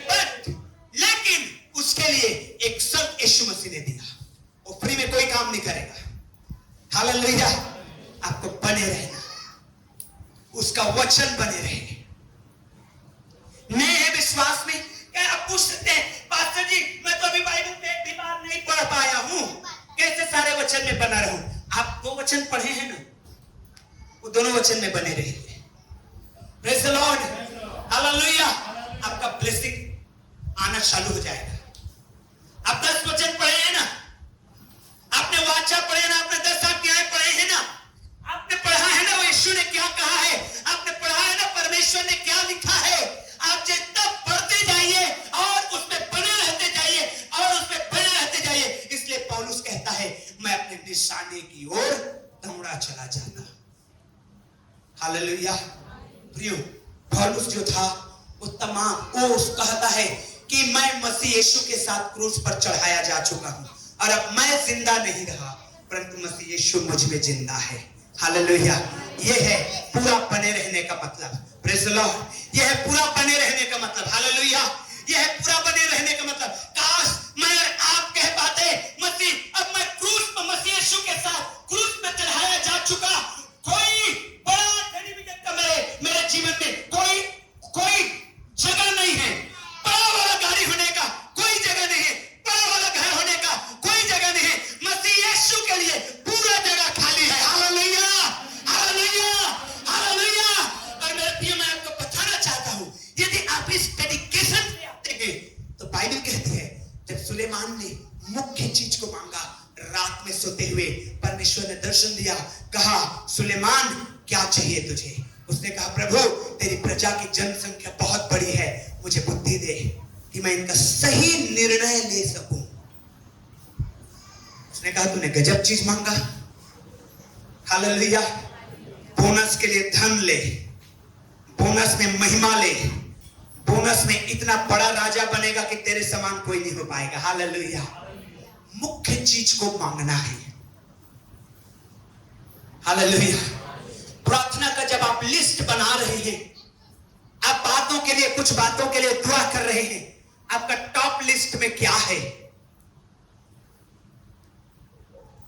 बट लेकिन उसके लिए एक शर्त यीशु मसीह ने दिया, वो फ्री में कोई काम नहीं करेगा। हालेलुया। आपको बने रहना, उसका वचन बने रहे। नए विश्वास में क्या आप पूछ सकते हैं, पास्टर जी मैं तो अभी बाइबल पे एक भी बार नहीं पढ़ पाया हूं, कैसे सारे वचन में बना रहूं? आप 2 वचन पढ़े हैं ना, वो दोनों वचन में बने रहे। Praise the Lord, hallelujah. आपका ब्लेसिंग आना चालू हो जाएगा। आप 10 वचन पढ़े हैं ना, आपने वाचा पढ़े ना, आपने 10 आज्ञाएं पढ़े हैं ना, आपने पढ़ा है ना वो यीशु ने क्या कहा है, आपने पढ़ा है ना परमेश्वर ने क्या लिखा है। आप जितना पढ़ते जाइए और उसमें बने रहते जाइए और उसमें बने रहते जाइए। इसलिए पौलुस कहता है, मैं अपने निशाने की ओर दौड़ा चला जाता। हालेलुया। प्रियो, पौलुस जो था वो वो कहता है कि मैं मसीह यीशु के साथ क्रूस पर चढ़ाया जा चुका हूं और अब मैं जिंदा नहीं रहा, परंतु मसीह यीशु मुझ में जिंदा है। हालेलुया। ये है पूरा बने रहने का मतलब। Praise the Lord. ये है पूरा बने रहने का मतलब। हालेलुया। ये है पूरा बने रहने का मतलब। काश मैं आप कह पाते, मसीह अब मैं क्रूस पर मसीह यीशु के साथ क्रूस पर चढ़ाया जा चुका। कोई बड़ा टेलीविजन का मेरे जीवन में कोई जगह नहीं है, बड़ा वाला गाड़ी होने का कोई जगह नहीं है, बड़ा वाला घर होने का कोई जगह नहीं है। मसीह यीशु के लिए पूरा जगह खाली है। Hallelujah, hallelujah, hallelujah. और मेरे प्रिय, मैं आपको बताना चाहता हूं, यदि आप इस डेडिकेशन से आते हैं तो बाइबल कहती है जब सुलेमान ने मुख्य चीज को मांगा, रात में सोते हुए परमेश्वर ने दर्शन दिया, कहा सुलेमान क्या चाहिए तुझे? उसने कहा प्रभु तेरी प्रजा की जनसंख्या बहुत बड़ी है, मुझे बुद्धि दे कि मैं इनका सही निर्णय ले सकूं। उसने कहा तूने गजब चीज मांगा। हालेलुया। बोनस के लिए धन ले, बोनस में महिमा ले, बोनस में इतना बड़ा राजा बनेगा कि तेरे समान कोई नहीं हो पाएगा। हालेलुया। मुख्य चीज को मांगना है। हालेलुया। प्रार्थना का जब आप लिस्ट बना रहे हैं, आप बातों के लिए, कुछ बातों के लिए दुआ कर रहे हैं, आपका टॉप लिस्ट में क्या है?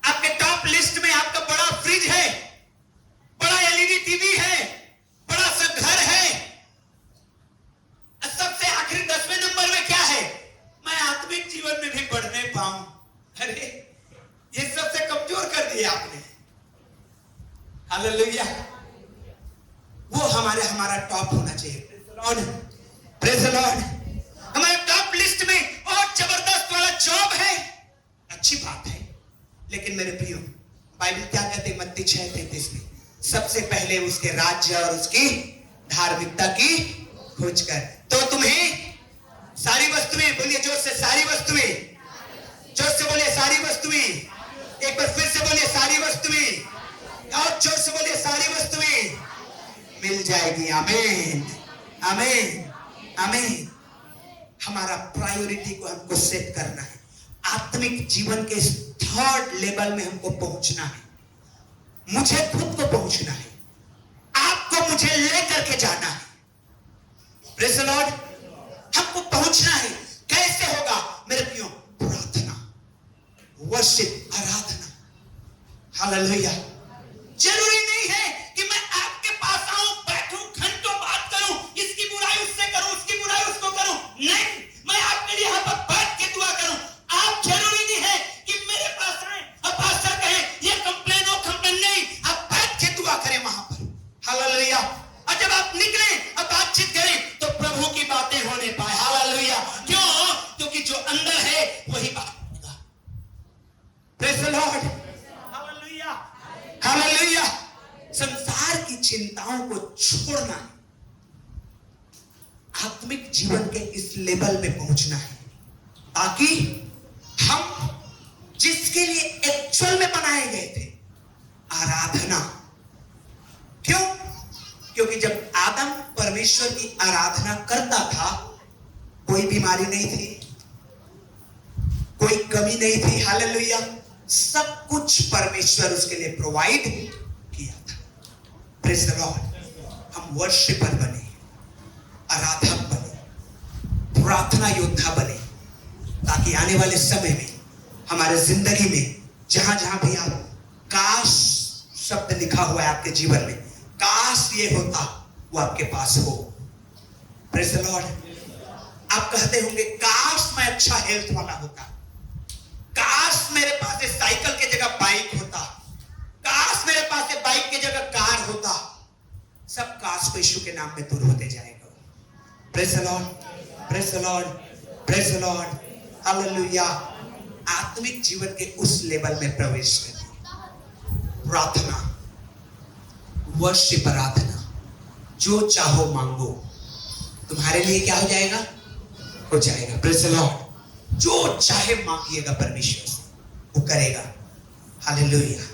आपके टॉप फ्रिज है, बड़ा एलईडी टीवी है, बड़ा सा घर है। सबसे आखिरी 10वें नंबर में क्या है? मैं आत्मिक जीवन में भी बढ़ने पाऊं। अरे ये सबसे कमजोर कर दिया आपने। हालेलुया। वो हमारा टॉप होना चाहिए। Praise the Lord. हमारे टॉप लिस्ट में और जबरदस्त वाला जॉब है, अच्छी बात है, लेकिन मेरे प्रियो बाइबल क्या कहते हैं? मत्ती 6:33 में सबसे पहले उसके राज्य और उसकी धार्मिकता की खोज कर, तो तुम्हें सारी वस्तुएं, बोलिए जोर से, सारी वस्तुएं, जोर से बोलिए सारी वस्तुएं, एक बार फिर से बोलिए सारी वस्तुएं, और जोर से बोलिए सारी वस्तुएं मिल जाएगी। आमीन, आमीन, आमीन। हमारा प्रायोरिटी को हमको सेट करना है। आत्मिक जीवन के थर्ड लेवल में हमको पहुंचना है। मुझे खुद को पहुंचना है, आपको मुझे लेकर के जाना है। Praise the Lord. हमको पहुंचना है। कैसे होगा मेरे प्रियो? प्रार्थना, वर्शिप, आराधना। हालेलुया। जरूरी नहीं है कि मैं आपके पास आऊं, बैठूं, घंटों बात करूं, इसकी बुराई उससे करूं, उसकी बुराई उसको करूं। नहीं, मैं आपके लिए यहां पर बैठ के दुआ करूं। आप जरूरी नहीं है कि मेरे पास आए और पास्टर कहे ये कंप्लेन हो, कंप्लेन नहीं, आप बैठ के दुआ करें वहां पर। हालेलुया। और जब आप निकले और बातचीत करें तो प्रभु की बातें होने पाए। हालेलुया। क्यों? क्योंकि जो अंदर है वही बात होगा। Praise the Lord. Hallelujah, hallelujah. संसार की चिंताओं को छोड़ना है, आत्मिक जीवन के इस लेवल में पहुंचना है, ताकि हम जिसके लिए एक्चुअल में बनाए गए थे, आराधना। क्यों? क्योंकि जब आदम परमेश्वर की आराधना करता था, कोई बीमारी नहीं थी, कोई कमी नहीं थी। हालेलुया। सब कुछ परमेश्वर उसके लिए प्रोवाइड किया था। Praise the Lord. हम वर्शिपर बने, आराधक बने, प्रार्थना योद्धा बने, ताकि आने वाले समय में हमारे जिंदगी में जहां जहां भी आप काश शब्द लिखा हुआ है आपके जीवन में, काश ये होता, वो आपके पास हो। Praise the Lord. आप कहते होंगे काश मैं अच्छा हेल्थ वाला होता, काश मेरे पास साइकिल की जगह बाइक होता, काश मेरे पास बाइक की जगह कार होता। सब काश को यीशु के नाम में दूर होते जाएगा। Praise the Lord, praise the Lord, praise the Lord. Hallelujah. आत्मिक जीवन के उस लेवल में प्रवेश करें। प्रार्थना, वर्शिप, आराधना, जो चाहो मांगो, तुम्हारे लिए क्या हो जाएगा? हो जाएगा। Praise the Lord. जो चाहे मांगिएगा परमेश्वर से, वो करेगा। हालेलुया।